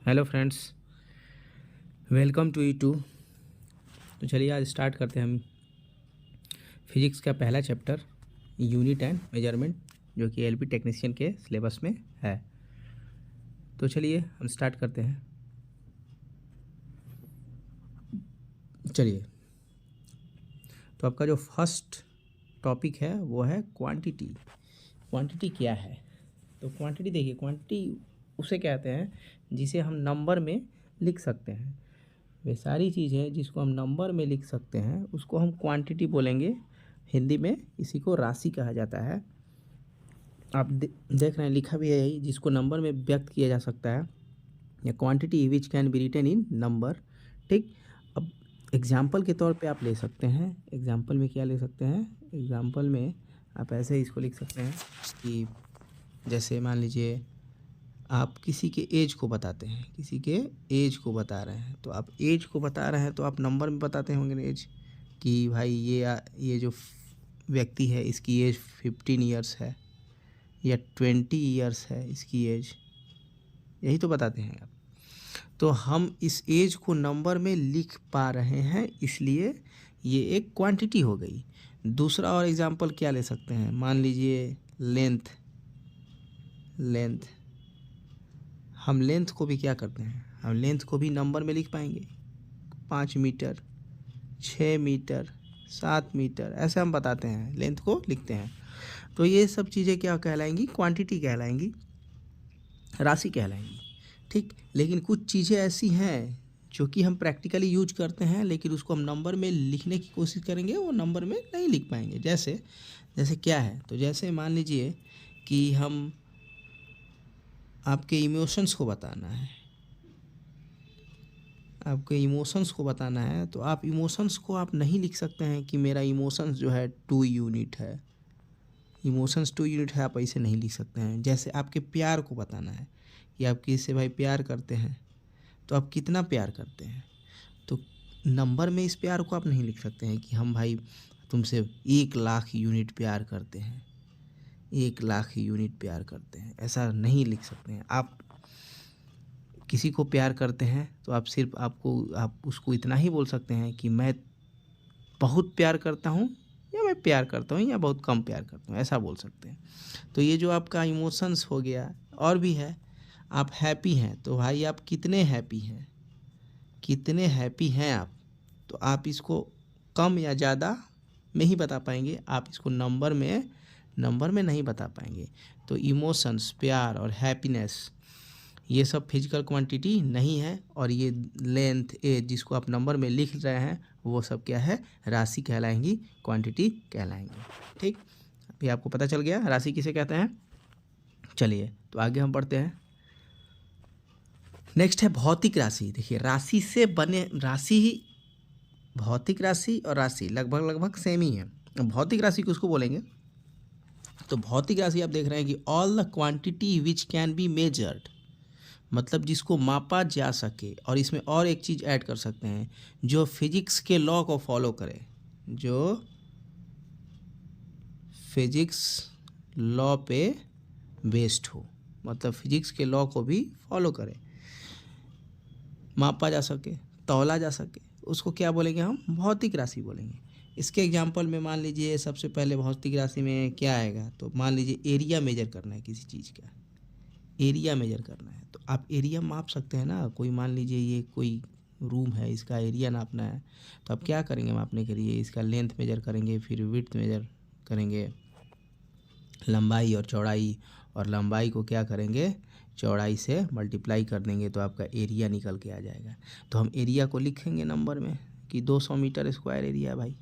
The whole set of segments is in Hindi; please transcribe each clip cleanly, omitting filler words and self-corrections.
Hello friends, welcome to you too. तो चलिए आज स्टार्ट करते हैं हम फिजिक्स का पहला चैप्टर यूनिट एंड मेजरमेंट, जो कि एलपी टेक्नीशियन के सिलेबस में है। तो चलिए हम स्टार्ट करते हैं। चलिए, तो आपका जो फर्स्ट टॉपिक है वो है क्वांटिटी। क्वांटिटी क्या है? तो क्वांटिटी देखिए, क्वांटिटी उसे कहते हैं जिसे हम नंबर में लिख सकते हैं। वे सारी चीज़ें जिसको हम नंबर में लिख सकते हैं उसको हम क्वांटिटी बोलेंगे। हिंदी में इसी को राशि कहा जाता है। आप देख रहे हैं, लिखा भी है यही, जिसको नंबर में व्यक्त किया जा सकता है, या quantity which can be written in number. ठीक। अब एग्जाम्पल के तौर पे आप ले सकते हैं। एग्जाम्पल में क्या ले सकते हैं? एग्जाम्पल में आप ऐसे इसको लिख सकते हैं कि जैसे मान लीजिए आप किसी के एज को बताते हैं, किसी के एज को बता रहे हैं, तो आप एज को बता रहे हैं तो आप नंबर में बताते होंगे एज, कि भाई ये जो व्यक्ति है इसकी एज 15 ईयर्स है या 20 ईयर्स है इसकी एज, यही तो बताते हैं आप। तो हम इस एज को नंबर में लिख पा रहे हैं, इसलिए ये एक क्वांटिटी हो गई। दूसरा और एग्जांपल क्या ले सकते हैं? मान लीजिए लेंथ। हम लेंथ को भी क्या करते हैं? हम लेंथ को भी नंबर में लिख पाएंगे। 5 मीटर, 6 मीटर, 7 मीटर, ऐसे हम बताते हैं, लेंथ को लिखते हैं। तो ये सब चीज़ें क्या कहलाएंगी? क्वांटिटी कहलाएंगी, राशि कहलाएंगी। ठीक। लेकिन कुछ चीज़ें ऐसी हैं जो कि हम प्रैक्टिकली यूज करते हैं, लेकिन उसको हम नंबर में लिखने की कोशिश करेंगे, वो नंबर में नहीं लिख पाएंगे। जैसे क्या है? तो जैसे मान लीजिए कि हम आपके इमोशंस को बताना है, आपके इमोशंस को बताना है, तो आप इमोशंस को आप नहीं लिख सकते हैं कि मेरा इमोशंस जो है 2 यूनिट है। इमोशंस 2 यूनिट है, आप ऐसे नहीं लिख सकते हैं। जैसे आपके प्यार को बताना है कि आप किसी से भाई प्यार करते हैं, तो आप कितना प्यार करते हैं, तो नंबर में इस प्यार को आप नहीं लिख सकते हैं कि हम भाई तुमसे 1,00,000 यूनिट प्यार करते हैं, 1,00,000 यूनिट प्यार करते हैं, ऐसा नहीं लिख सकते हैं। आप किसी को प्यार करते हैं तो आप सिर्फ आप उसको इतना ही बोल सकते हैं कि मैं बहुत प्यार करता हूँ, या मैं प्यार करता हूँ, या बहुत कम प्यार करता हूँ, ऐसा बोल सकते हैं। तो ये जो आपका इमोशंस हो गया, और भी है। आप हैप्पी हैं, तो भाई आप कितने हैप्पी हैं, कितने हैप्पी हैं आप, तो आप इसको कम या ज़्यादा में ही बता पाएंगे, आप इसको नंबर में नहीं बता पाएंगे। तो इमोशंस, प्यार और हैप्पीनेस, ये सब फिजिकल क्वांटिटी नहीं है। और ये लेंथ, एज जिसको आप नंबर में लिख रहे हैं, वो सब क्या है? राशि कहलाएंगी, क्वांटिटी कहलाएंगी। ठीक। अभी आपको पता चल गया राशि किसे कहते हैं। चलिए, तो आगे हम बढ़ते हैं। नेक्स्ट है भौतिक राशि। देखिए, राशि से बने राशि ही, भौतिक राशि और राशि लगभग सेम ही है। भौतिक राशि किसको बोलेंगे? तो भौतिक राशि आप देख रहे हैं कि all the quantity which can be measured, मतलब जिसको मापा जा सके। और इसमें और एक चीज़ ऐड कर सकते हैं, जो फिजिक्स के लॉ को फॉलो करे, जो फिजिक्स लॉ पे बेस्ड हो, मतलब फिजिक्स के लॉ को भी फॉलो करे, मापा जा सके, तौला जा सके, उसको क्या बोलेंगे? हम भौतिक राशि बोलेंगे। इसके एग्जांपल में मान लीजिए सबसे पहले भौतिक राशि में क्या आएगा, तो मान लीजिए एरिया मेजर करना है किसी चीज़ का, एरिया मेजर करना है, तो आप एरिया माप सकते हैं ना। कोई मान लीजिए ये कोई रूम है, इसका एरिया नापना है, तो आप क्या करेंगे मापने के लिए? इसका लेंथ मेजर करेंगे, फिर विड्थ मेजर करेंगे, लंबाई और चौड़ाई, और लंबाई को क्या करेंगे? चौड़ाई से मल्टीप्लाई कर देंगे, तो आपका एरिया निकल के आ जाएगा। तो हम एरिया को लिखेंगे नंबर में कि 200 मीटर स्क्वायर एरिया है भाई।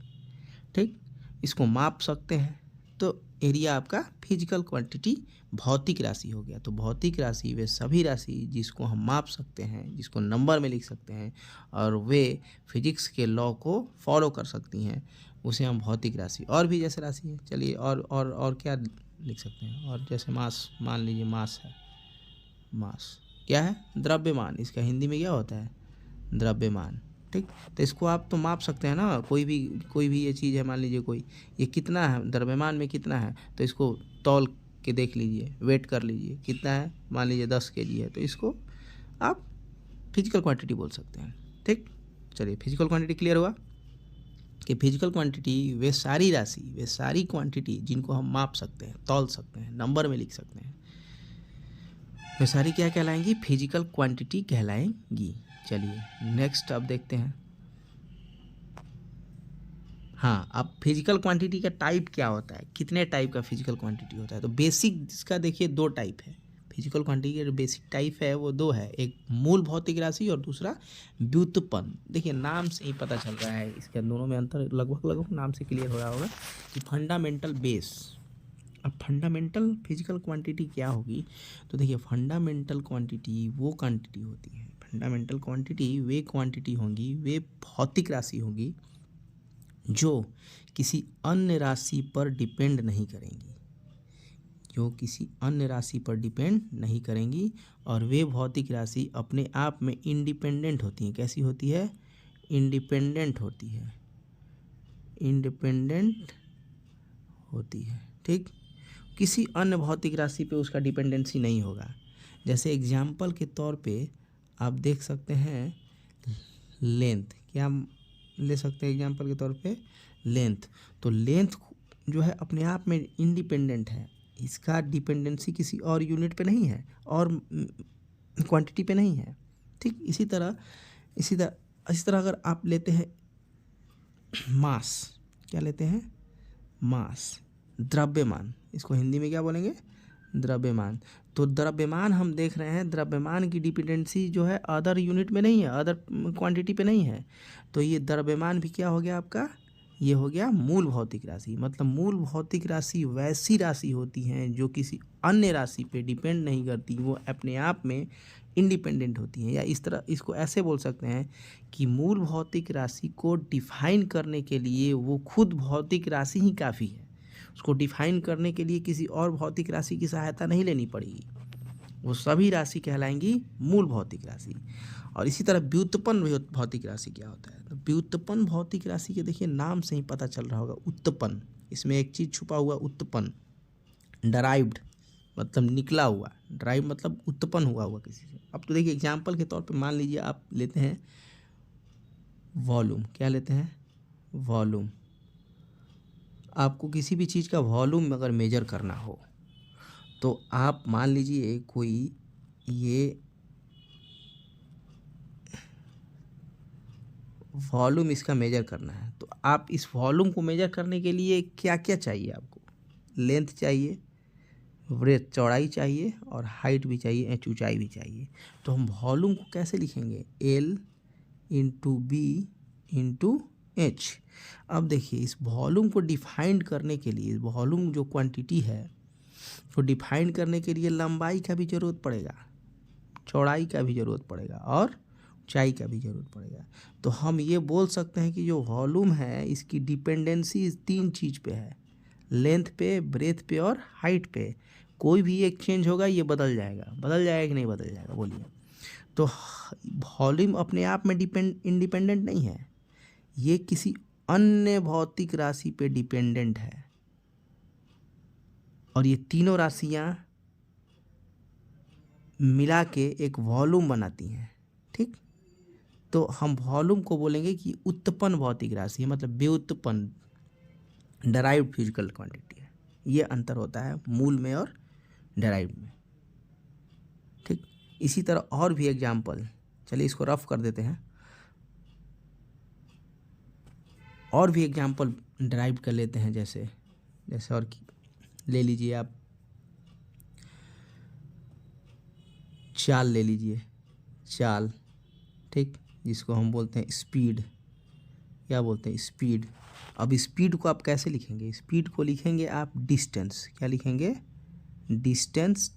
ठीक। इसको माप सकते हैं, तो एरिया आपका फिजिकल क्वांटिटी, भौतिक राशि हो गया। तो भौतिक राशि वे सभी राशि जिसको हम माप सकते हैं, जिसको नंबर में लिख सकते हैं, और वे फिजिक्स के लॉ को फॉलो कर सकती हैं, उसे हम भौतिक राशि। और भी जैसे राशि है, चलिए और क्या लिख सकते हैं? और जैसे मास, मान लीजिए मास है। मास क्या है? द्रव्यमान। इसका हिंदी में क्या होता है? द्रव्यमान। ठीक। तो इसको आप तो माप सकते हैं ना। कोई भी ये चीज़ है, मान लीजिए कोई, ये कितना है द्रव्यमान में, कितना है, तो इसको तौल के देख लीजिए, वेट कर लीजिए कितना है। मान लीजिए 10 kg है, तो इसको आप फिजिकल क्वांटिटी बोल सकते हैं। ठीक, चलिए फिजिकल क्वांटिटी क्लियर हुआ कि फिजिकल क्वांटिटी वे सारी राशि, वे सारी क्वांटिटी जिनको हम माप सकते हैं, तौल सकते हैं, नंबर में लिख सकते हैं, वे सारी क्या कहलाएंगी? Physical quantity कहलाएंगी। चलिए नेक्स्ट अब देखते हैं। हाँ, अब फिजिकल क्वांटिटी का टाइप क्या होता है, कितने टाइप का फिजिकल क्वांटिटी होता है? तो बेसिक इसका देखिए दो टाइप है। फिजिकल क्वांटिटी का जो बेसिक टाइप है वो दो है, एक मूल भौतिक राशि और दूसरा व्युत्पन्न। देखिए नाम से ही पता चल रहा है, इसके दोनों में अंतर लगभग नाम से क्लियर हो रहा होगा कि फंडामेंटल बेस। अब फंडामेंटल फिजिकल क्वांटिटी क्या होगी? तो देखिए फंडामेंटल क्वांटिटी वो क्वांटिटी होती है, फंडामेंटल क्वांटिटी वे क्वांटिटी होंगी, वे भौतिक राशि होगी जो किसी अन्य राशि पर डिपेंड नहीं करेंगी, जो किसी अन्य राशि पर डिपेंड नहीं करेंगी, और वे भौतिक राशि अपने आप में इंडिपेंडेंट होती हैं। कैसी होती है? इंडिपेंडेंट होती है, इंडिपेंडेंट होती है। ठीक, किसी अन्य भौतिक राशि पे उसका डिपेंडेंसी नहीं होगा। जैसे एग्जाम्पल के तौर पे आप देख सकते हैं लेंथ, क्या ले सकते हैं एग्जाम्पल के तौर पे? लेंथ। तो लेंथ जो है अपने आप में इंडिपेंडेंट है, इसका डिपेंडेंसी किसी और यूनिट पे नहीं है और क्वांटिटी पे नहीं है। ठीक, इसी तरह अगर आप लेते हैं मास, क्या लेते हैं? मास, द्रव्यमान, इसको हिंदी में क्या बोलेंगे? द्रव्यमान। तो द्रव्यमान हम देख रहे हैं, द्रव्यमान की डिपेंडेंसी जो है अदर यूनिट में नहीं है, अदर क्वांटिटी पे नहीं है। तो ये द्रव्यमान भी क्या हो गया आपका? ये हो गया मूल भौतिक राशि। मतलब मूल भौतिक राशि वैसी राशि होती हैं जो किसी अन्य राशि पे डिपेंड नहीं करती, वो अपने आप में इंडिपेंडेंट होती हैं। या इस तरह इसको ऐसे बोल सकते हैं कि मूल भौतिक राशि को डिफाइन करने के लिए वो खुद भौतिक राशि ही काफ़ी है, उसको डिफाइन करने के लिए किसी और भौतिक राशि की सहायता नहीं लेनी पड़ेगी, वो सभी राशि कहलाएंगी मूल भौतिक राशि। और इसी तरह व्युत्पन्न भौतिक राशि क्या होता है? तो व्युत्पन्न भौतिक राशि के देखिए नाम से ही पता चल रहा होगा, उत्पन्न, इसमें एक चीज़ छुपा हुआ, उत्पन्न। डराइव्ड मतलब निकला हुआ, ड्राइव मतलब उत्पन्न हुआ किसी से। अब तो देखिए एग्जाम्पल के तौर पे मान लीजिए आप लेते हैं वॉल्यूम, क्या लेते हैं? वॉल्यूम। आपको किसी भी चीज़ का वॉल्यूम अगर मेजर करना हो तो आप मान लीजिए कोई ये वॉल्यूम इसका मेजर करना है, तो आप इस वॉल्यूम को मेजर करने के लिए क्या क्या चाहिए आपको? लेंथ चाहिए, ब्रेथ चौड़ाई चाहिए, और हाइट भी चाहिए, ऊंचाई भी चाहिए। तो हम वॉल्यूम को कैसे लिखेंगे? L into B into H. अब देखिए इस वॉल्यूम को डिफाइन करने के लिए, वॉल्यूम जो क्वांटिटी है तो डिफाइन करने के लिए लंबाई का भी ज़रूरत पड़ेगा, चौड़ाई का भी ज़रूरत पड़ेगा, और ऊंचाई का भी ज़रूरत पड़ेगा। तो हम ये बोल सकते हैं कि जो वॉल्यूम है इसकी डिपेंडेंसी इस तीन चीज़ पे है, लेंथ पे, ब्रेथ पे और हाइट पे। कोई भी एक चेंज होगा ये बदल जाएगा कि नहीं बदल जाएगा? बोलिए। तो वॉल्यूम अपने आप में इंडिपेंडेंट नहीं है, ये किसी अन्य भौतिक राशि पे डिपेंडेंट है, और ये तीनों राशियाँ मिला के एक वॉल्यूम बनाती हैं। ठीक, तो हम वॉल्यूम को बोलेंगे कि उत्पन्न भौतिक राशि है, मतलब व्युत्पन्न, डराइव्ड फिजिकल क्वांटिटी है। ये अंतर होता है मूल में और डराइव्ड में। ठीक, इसी तरह और भी एग्जाम्पल, चलिए इसको रफ कर देते हैं, और भी एग्जाम्पल डराइव कर लेते हैं। जैसे और ले लीजिए आप चाल ले लीजिए, चाल। ठीक, जिसको हम बोलते हैं स्पीड, क्या बोलते हैं? स्पीड। अब स्पीड को आप कैसे लिखेंगे? स्पीड को लिखेंगे आप डिस्टेंस, क्या लिखेंगे? डिस्टेंस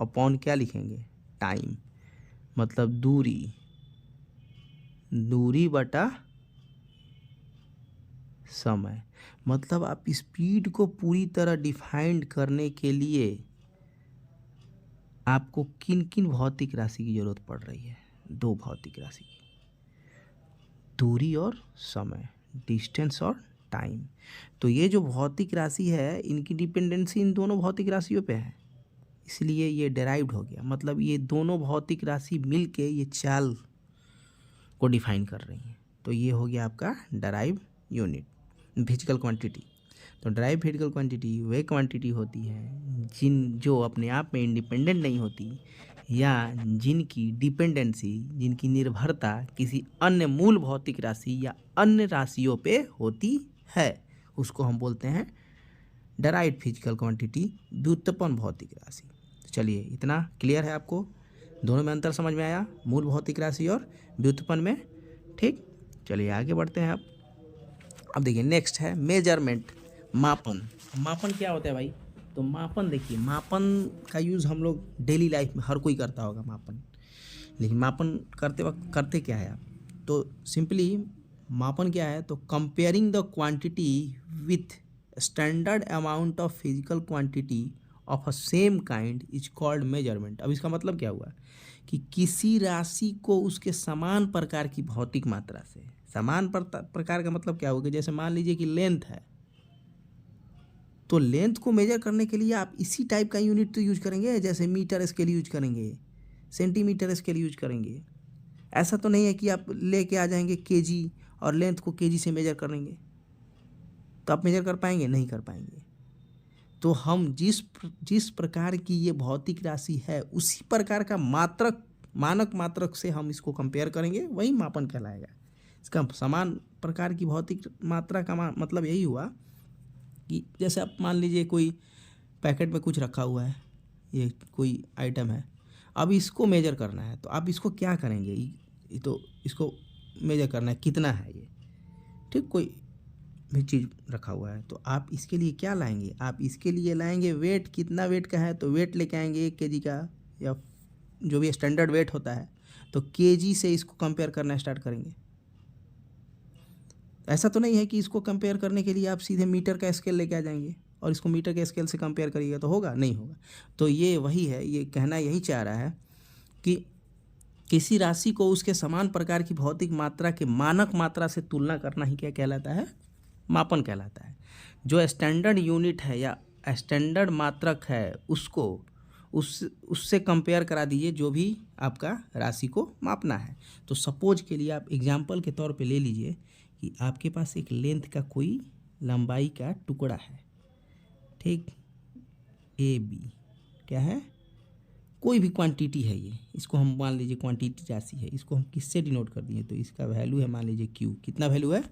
अपॉन क्या लिखेंगे? टाइम, मतलब दूरी, दूरी बटा समय। मतलब आप स्पीड को पूरी तरह डिफाइंड करने के लिए आपको किन किन भौतिक राशि की जरूरत पड़ रही है? दो भौतिक राशि की, दूरी और समय, डिस्टेंस और टाइम। तो ये जो भौतिक राशि है इनकी डिपेंडेंसी इन दोनों भौतिक राशियों पे है, इसलिए ये डेराइव्ड हो गया। मतलब ये दोनों भौतिक राशि मिल के ये चाल को डिफाइन कर रही हैं। तो ये हो गया आपका डराइव यूनिट फिजिकल क्वांटिटी। तो डराइव फिजिकल क्वांटिटी वे क्वांटिटी होती है जो अपने आप में इंडिपेंडेंट नहीं होती या जिनकी डिपेंडेंसी, जिनकी निर्भरता किसी अन्य मूल भौतिक राशि या अन्य राशियों पे होती है, उसको हम बोलते हैं डराइव्ड फिजिकल क्वांटिटी, व्युत्पन्न भौतिक राशि। तो चलिए, इतना क्लियर है आपको? दोनों में अंतर समझ में आया, मूल भौतिक राशि और व्युत्पन्न में? ठीक, चलिए आगे बढ़ते हैं। अब देखिए नेक्स्ट है मेजरमेंट, मापन। मापन क्या होता है भाई? तो मापन देखिए, मापन का यूज़ हम लोग डेली लाइफ में हर कोई करता होगा मापन, लेकिन मापन करते वक्त करते क्या है आप? तो सिंपली मापन क्या है? तो comparing the quantity with standard amount of physical quantity of a same kind is called measurement. अब इसका मतलब क्या हुआ कि किसी राशि को उसके समान प्रकार की भौतिक मात्रा से, समान प्रकार का मतलब क्या होगा? जैसे मान लीजिए कि लेंथ है, तो लेंथ को मेजर करने के लिए आप इसी टाइप का यूनिट तो यूज करेंगे, जैसे मीटर स्केल यूज करेंगे, सेंटीमीटर स्केल यूज करेंगे। ऐसा तो नहीं है कि आप लेके आ जाएंगे केजी और लेंथ को केजी से मेजर करेंगे, तो आप मेजर कर पाएंगे? नहीं कर पाएंगे। तो हम जिस प्रकार की ये भौतिक राशि है उसी प्रकार का मात्रक, मानक मात्रक से हम इसको कंपेयर करेंगे, वही मापन कहलाएगा। इसका समान प्रकार की भौतिक मात्रा का मतलब यही हुआ कि जैसे आप मान लीजिए कोई पैकेट में कुछ रखा हुआ है, ये कोई आइटम है, अब इसको मेजर करना है, तो आप इसको क्या करेंगे? ये तो इसको मेजर करना है कितना है ये, ठीक, कोई भी चीज़ रखा हुआ है, तो आप इसके लिए क्या लाएंगे? आप इसके लिए लाएंगे वेट, कितना वेट का है, तो वेट लेके आएंगे 1 केजी का, या जो भी स्टैंडर्ड वेट होता है, तो केजी से इसको कंपेयर करना स्टार्ट करेंगे। ऐसा तो नहीं है कि इसको कंपेयर करने के लिए आप सीधे मीटर का स्केल लेके आ जाएंगे और इसको मीटर के स्केल से कंपेयर करिएगा, तो होगा? नहीं होगा। तो ये वही है, ये कहना यही चाह रहा है कि किसी राशि को उसके समान प्रकार की भौतिक मात्रा के मानक मात्रा से तुलना करना ही क्या कहलाता है? मापन कहलाता है। जो स्टैंडर्ड यूनिट है या स्टैंडर्ड मात्रक है, उसको उससे कंपेयर करा दीजिए जो भी आपका राशि को मापना है। तो सपोज के लिए आप एग्जांपल के तौर पे ले लीजिए कि आपके पास एक लेंथ का कोई लंबाई का टुकड़ा है, ठीक, ए बी क्या है? कोई भी क्वांटिटी है ये, इसको हम मान लीजिए क्वांटिटी राशि है, इसको हम किससे डिनोट कर दिए? तो इसका वैल्यू है मान लीजिए क्यू। कितना वैल्यू है?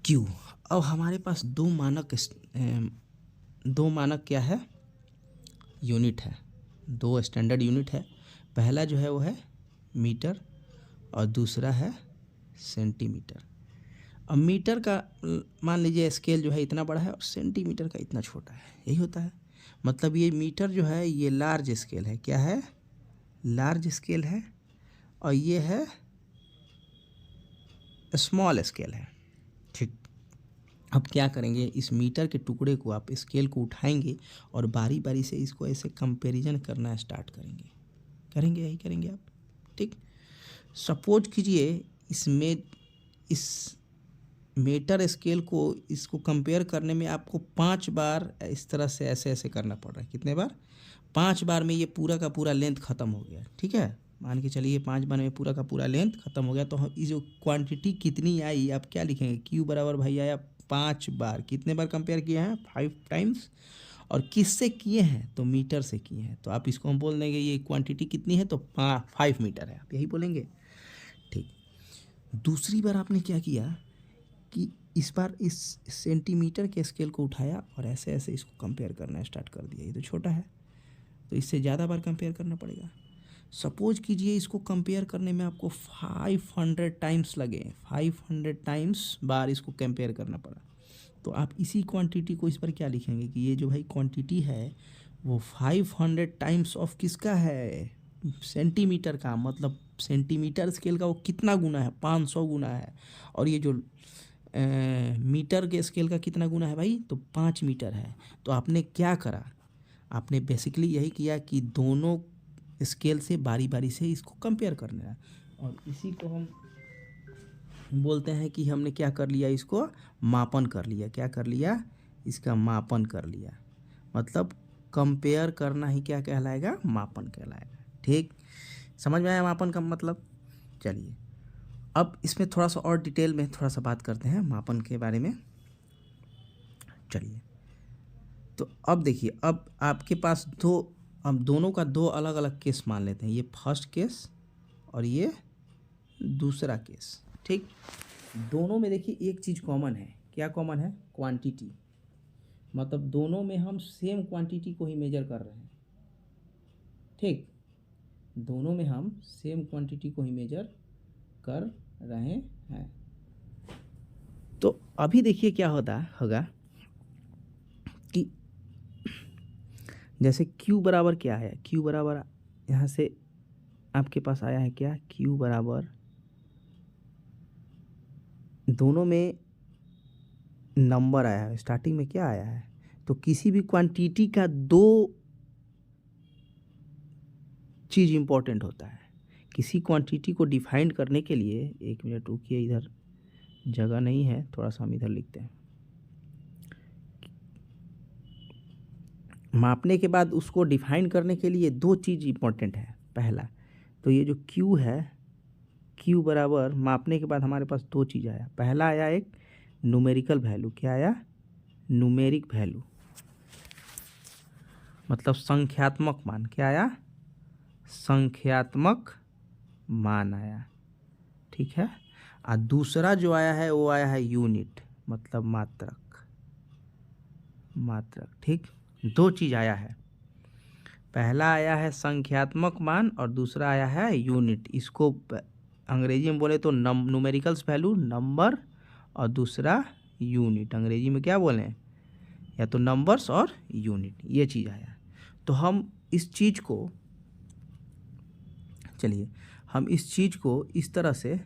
क्यू। अब हमारे पास दो मानक क्या है? यूनिट है, दो स्टैंडर्ड यूनिट है। पहला जो है वो है मीटर और दूसरा है सेंटीमीटर। अब मीटर का मान लीजिए स्केल जो है इतना बड़ा है और सेंटीमीटर का इतना छोटा है, यही होता है। मतलब ये मीटर जो है ये लार्ज स्केल है। क्या है? लार्ज स्केल है। और ये है स्मॉल स्केल है, ठीक। अब क्या करेंगे? इस मीटर के टुकड़े को आप स्केल को उठाएंगे और बारी बारी से इसको ऐसे कंपैरिजन करना स्टार्ट करेंगे, यही करेंगे आप, ठीक। सपोज कीजिए इस मीटर स्केल को, इसको कंपेयर करने में आपको 5 बार इस तरह से ऐसे करना पड़ रहा है। कितने बार? 5 बार में ये पूरा का पूरा लेंथ ख़त्म हो गया, ठीक है। मान के चलिए 5 बार में पूरा का पूरा लेंथ ख़त्म हो गया, तो ये जो क्वांटिटी कितनी आई आप क्या लिखेंगे? क्यू बराबर भाई आया 5 बार। कितने बार कंपेयर किए हैं? 5 टाइम्स। और किससे किए हैं? तो मीटर से किए हैं। तो आप इसको हम बोल देंगे ये क्वांटिटी कितनी है? तो 5 मीटर है, आप यही बोलेंगे, ठीक। दूसरी बार आपने क्या किया कि इस बार इस सेंटीमीटर के स्केल को उठाया और ऐसे ऐसे इसको कंपेयर करना स्टार्ट कर दिया। ये तो छोटा है, तो इससे ज़्यादा बार कंपेयर करना पड़ेगा। सपोज कीजिए इसको कंपेयर करने में आपको 500 टाइम्स लगे, 500 टाइम्स बार इसको कंपेयर करना पड़ा। तो आप इसी क्वांटिटी को इस पर क्या लिखेंगे कि ये जो भाई क्वांटिटी है वो 500 टाइम्स ऑफ किसका है? सेंटीमीटर का। मतलब सेंटीमीटर स्केल का वो कितना गुना है? 500 गुना है। और ये जो मीटर के स्केल का कितना गुना है भाई? तो 5 मीटर है। तो आपने क्या करा? आपने बेसिकली यही किया कि दोनों स्केल से बारी बारी से इसको कंपेयर करना है, और इसी को हम बोलते हैं कि हमने क्या कर लिया? इसको मापन कर लिया। क्या कर लिया? इसका मापन कर लिया। मतलब कंपेयर करना ही क्या कहलाएगा? मापन कहलाएगा, ठीक। समझ में आया मापन का मतलब? चलिए अब इसमें थोड़ा सा और डिटेल में थोड़ा सा बात करते हैं मापन के बारे में। चलिए, तो अब देखिए, अब आपके पास अब दोनों का दो अलग अलग केस मान लेते हैं। ये फर्स्ट केस और ये दूसरा केस, ठीक। दोनों में देखिए एक चीज़ कॉमन है। क्या कॉमन है? क्वांटिटी। मतलब दोनों में हम सेम क्वांटिटी को ही मेजर कर रहे हैं, ठीक। दोनों में हम सेम क्वांटिटी को ही मेजर कर रहे हैं। तो अभी देखिए क्या होगा कि जैसे Q बराबर क्या है, Q बराबर यहाँ से आपके पास आया है क्या, Q बराबर दोनों में नंबर आया है। स्टार्टिंग में क्या आया है? तो किसी भी क्वांटिटी का दो चीज़ इम्पोर्टेंट होता है। किसी क्वांटिटी को डिफाइन करने के लिए, एक मिनट रुकिए, इधर जगह नहीं है, थोड़ा सा हम इधर लिखते हैं। मापने के बाद उसको डिफाइन करने के लिए दो चीज़ इम्पोर्टेंट है। पहला तो ये जो Q है, Q बराबर मापने के बाद हमारे पास दो चीज़ आया। पहला आया एक न्यूमेरिकल वैल्यू। क्या आया? न्यूमेरिक वैल्यू, मतलब संख्यात्मक मान। क्या आया? संख्यात्मक मान आया, ठीक है। और दूसरा जो आया है वो आया है यूनिट, मतलब मात्रक। ठीक। दो चीज़ आया है, पहला आया है संख्यात्मक मान और दूसरा आया है यूनिट। इसको अंग्रेजी में बोले तो न्यूमेरिकल्स वैल्यू, नंबर, और दूसरा यूनिट। अंग्रेजी में क्या बोले? या तो नंबर्स और यूनिट, ये चीज़ आया। तो हम इस चीज़ को, चलिए हम इस चीज़ को इस तरह से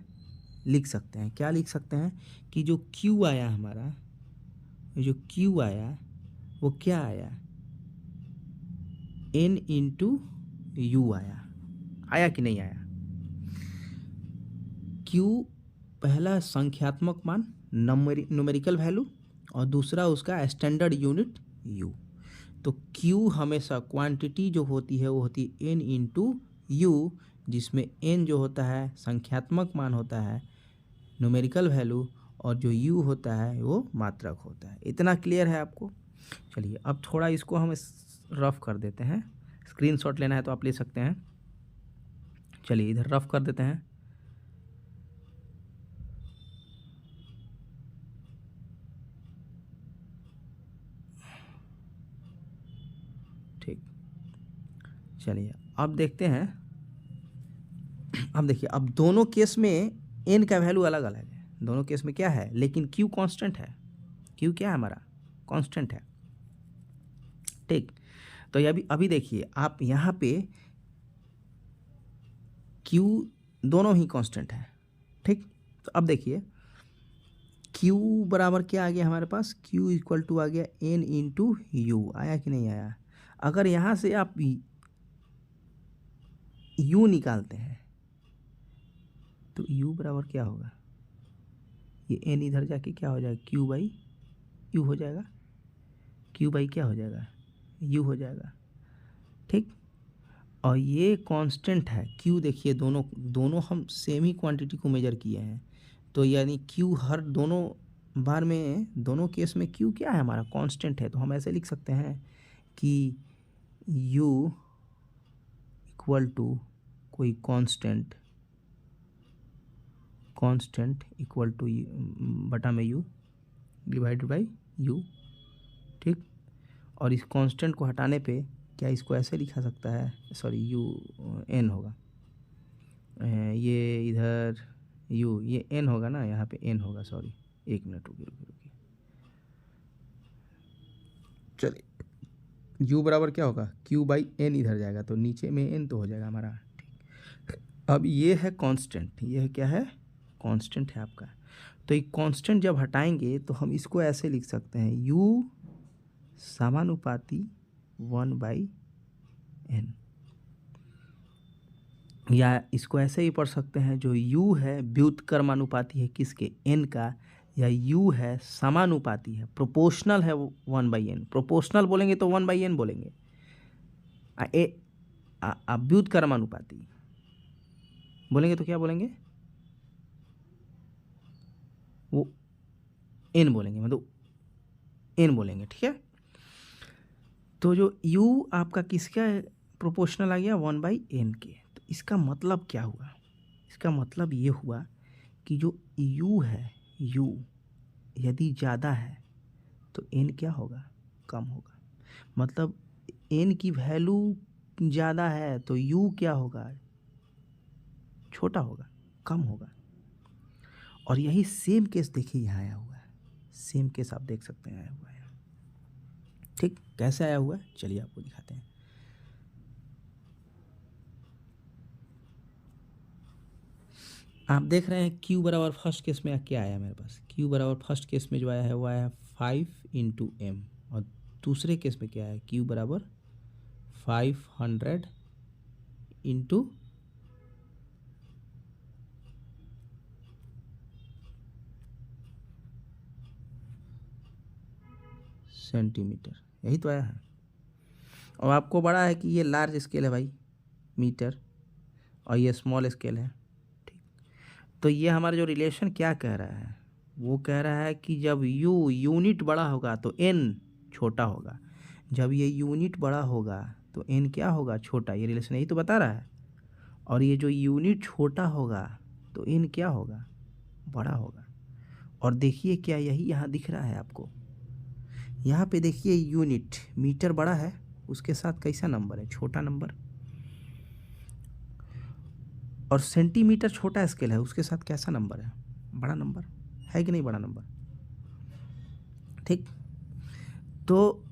लिख सकते हैं। क्या लिख सकते हैं कि जो Q आया हमारा, जो Q आया वो क्या आया? N इंटू यू आया कि नहीं आया? Q पहला संख्यात्मक मान, न्यूमेरिकल वैल्यू, और दूसरा उसका स्टैंडर्ड यूनिट U। तो Q हमेशा क्वांटिटी जो होती है वो होती है N इंटू यू, जिसमें N जो होता है संख्यात्मक मान होता है, न्यूमेरिकल वैल्यू, और जो U होता है वो मात्रक होता है। इतना क्लियर है आपको? चलिए अब थोड़ा इसको हम रफ कर देते हैं। स्क्रीनशॉट लेना है तो आप ले सकते हैं। चलिए इधर रफ कर देते हैं। ठीक, चलिए अब देखते हैं। अब देखिए, अब दोनों केस में N का वैल्यू अलग अलग है। दोनों केस में क्या है, लेकिन Q कांस्टेंट है। Q क्या है हमारा? कांस्टेंट है, ठीक। तो ये अभी देखिए, आप यहाँ पे Q दोनों ही कांस्टेंट है, ठीक। तो अब देखिए Q बराबर क्या आ गया हमारे पास? Q इक्वल टू आ गया N इंटू यू। आया कि नहीं आया? अगर यहाँ से आप U निकालते हैं तो U बराबर क्या होगा? ये N इधर जाके क्या हो जाएगा? Q बाई U हो जाएगा। Q बाई क्या हो जाएगा? U हो जाएगा, ठीक। और ये कांस्टेंट है Q। देखिए दोनों हम सेम ही क्वांटिटी को मेजर किए हैं, तो यानी Q हर दोनों बार में, दोनों केस में Q क्या है हमारा? कांस्टेंट है। तो हम ऐसे लिख सकते हैं कि U इक्वल टू कोई कांस्टेंट इक्वल टू बटा में U डिवाइडेड बाई U, ठीक। और इस कांस्टेंट को हटाने पे क्या इसको ऐसे लिखा सकता है? सॉरी, N होगा, ये इधर ये N होगा ना, यहाँ पे N होगा। सॉरी, एक मिनट रुकिए। चलिए U बराबर क्या होगा? Q बाई N इधर जाएगा तो नीचे में N तो हो जाएगा हमारा, ठीक। अब ये है कांस्टेंट, ये है क्या है? कांस्टेंट है आपका। तो एक कांस्टेंट जब हटाएंगे तो हम इसको ऐसे लिख सकते हैं, U समानुपाती 1/n, या इसको ऐसे ही पढ़ सकते हैं, जो U है व्युत्क्रमानुपाती है किसके? N का, या U है समानुपाती है, प्रोपोर्शनल है 1/n। प्रोपोर्शनल बोलेंगे तो 1/n बोलेंगे, व्युत्क्रमानुपाती बोलेंगे तो क्या बोलेंगे? एन बोलेंगे, मतलब एन बोलेंगे, ठीक है। तो जो u आपका किसका प्रोपोर्शनल आ गया, 1/n के। तो इसका मतलब क्या हुआ, इसका मतलब ये हुआ कि जो u है, u यदि ज़्यादा है तो n क्या होगा, कम होगा। मतलब n की वैल्यू ज़्यादा है तो u क्या होगा, छोटा होगा, कम होगा। और यही सेम केस देखिए यहाँ आया हुआ है, सेम केस आप देख सकते हैं आया हुआ है। ठीक, कैसे आया हुआ है चलिए आपको दिखाते हैं। आप देख रहे हैं q बराबर फर्स्ट केस में क्या आया मेरे पास, q बराबर फर्स्ट केस में जो आया है वो आया है 5 × m, और दूसरे केस में क्या है, q बराबर 500 × सेंटीमीटर, यही तो आया है। और आपको बड़ा है कि ये लार्ज स्केल है भाई, मीटर, और ये स्मॉल स्केल है, ठीक। तो ये हमारा जो रिलेशन क्या कह रहा है, वो कह रहा है कि जब u यूनिट बड़ा होगा तो n छोटा होगा, जब ये यूनिट बड़ा होगा तो n क्या होगा, छोटा। ये रिलेशन यही तो बता रहा है। और ये जो यूनिट छोटा होगा तो n क्या होगा, बड़ा होगा। और देखिए क्या यही यहाँ दिख रहा है आपको, यहाँ पे देखिए यूनिट, मीटर बड़ा है, उसके साथ कैसा नंबर है, छोटा नंबर। और सेंटीमीटर छोटा स्केल है, उसके साथ कैसा नंबर है, बड़ा नंबर है कि नहीं, बड़ा नंबर, ठीक। तो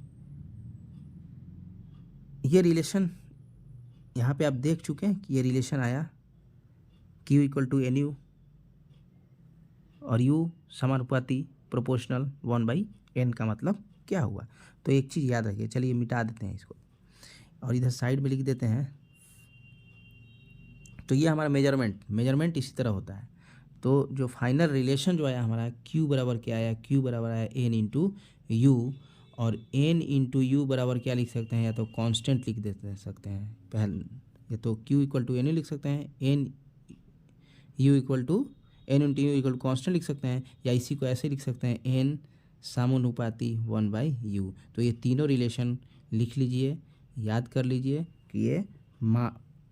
ये रिलेशन यहाँ पे आप देख चुके हैं कि ये रिलेशन आया Q = NU और U समानुपाती प्रोपोर्शनल 1/n का मतलब क्या हुआ। तो एक चीज़ याद रखिए, चलिए मिटा देते हैं इसको और इधर साइड में लिख देते हैं। तो ये हमारा मेजरमेंट इसी तरह होता है। तो जो फाइनल रिलेशन जो आया हमारा, Q बराबर क्या आया, Q बराबर आया n × U, और n × U बराबर क्या लिख सकते हैं, या तो कांस्टेंट लिख देते सकते हैं पहले, या तो Q = NU लिख सकते हैं, n U = n × U = constant लिख सकते हैं, या इसी को ऐसे लिख सकते हैं n समानुपाती 1/u। तो ये तीनों रिलेशन लिख लीजिए, याद कर लीजिए कि ये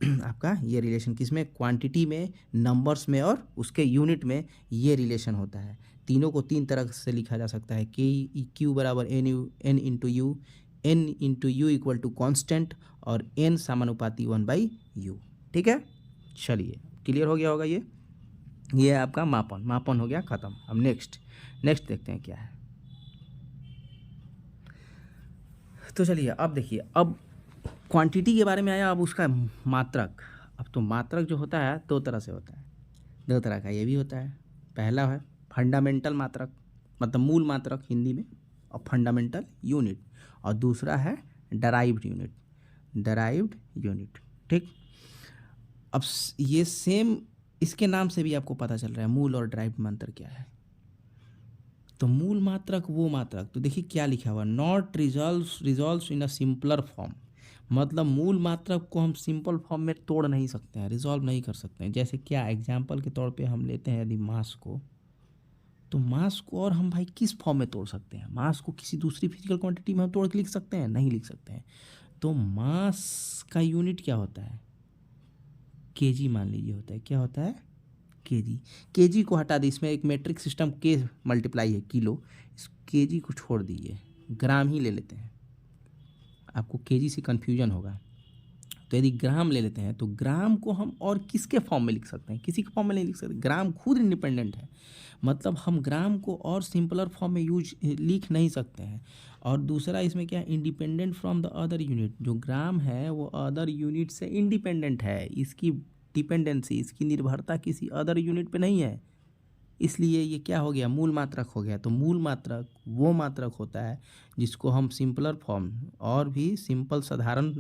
आपका ये रिलेशन किस में, क्वांटिटी में, नंबर्स में और उसके यूनिट में ये रिलेशन होता है। तीनों को तीन तरह से लिखा जा सकता है, Q बराबर n × U, n × U = constant, और n समानुपाती 1/u, ठीक है। चलिए क्लियर हो गया होगा ये आपका मापन हो गया ख़त्म। अब नेक्स्ट देखते हैं क्या है। तो चलिए अब देखिए, अब क्वांटिटी के बारे में आया, अब उसका मात्रक। अब तो मात्रक जो होता है दो तरह से होता है, दो तरह का ये भी होता है। पहला है फंडामेंटल मात्रक, मतलब मूल मात्रक हिंदी में, और फंडामेंटल यूनिट, और दूसरा है डराइव्ड यूनिट, ठीक। अब ये सेम, इसके नाम से भी आपको पता चल रहा है मूल और डराइव्ड में अंतर क्या है। तो मूल मात्रक वो मात्रक, तो देखिए क्या लिखा हुआ, not resolves in a simpler form. मतलब मूल मात्रक को हम सिंपल फॉर्म में तोड़ नहीं सकते हैं, रिजॉल्व नहीं कर सकते हैं। जैसे क्या, एग्जाम्पल के तौर पे हम लेते हैं यदि मास को, तो मास को और हम भाई किस फॉर्म में तोड़ सकते हैं, मास को किसी दूसरी फिजिकल क्वांटिटी में हम तोड़ के लिख सकते हैं, नहीं लिख सकते हैं। तो मास का यूनिट क्या होता है, केजी मान लीजिए होता है, क्या होता है, केजी को हटा दी, इसमें एक मेट्रिक सिस्टम के मल्टीप्लाई है किलो, इस केजी को छोड़ दीजिए, ग्राम ही ले लेते हैं, आपको केजी से कन्फ्यूजन होगा। तो यदि ग्राम ले लेते हैं तो ग्राम को हम और किसके फॉर्म में लिख सकते हैं, किसी के फॉर्म में नहीं लिख सकते, ग्राम खुद इंडिपेंडेंट है। मतलब हम ग्राम को और सिंपलर फॉर्म में लिख नहीं सकते हैं। और दूसरा इसमें क्या, independent from the other unit, जो ग्राम है वो अदर यूनिट से इंडिपेंडेंट है, इसकी डिपेंडेंसी, इसकी निर्भरता किसी अदर यूनिट पे नहीं है। इसलिए ये क्या हो गया, मूल मात्रक हो गया। तो मूल मात्रक वो मात्रक होता है जिसको हम सिंपलर फॉर्म और भी सिंपल साधारण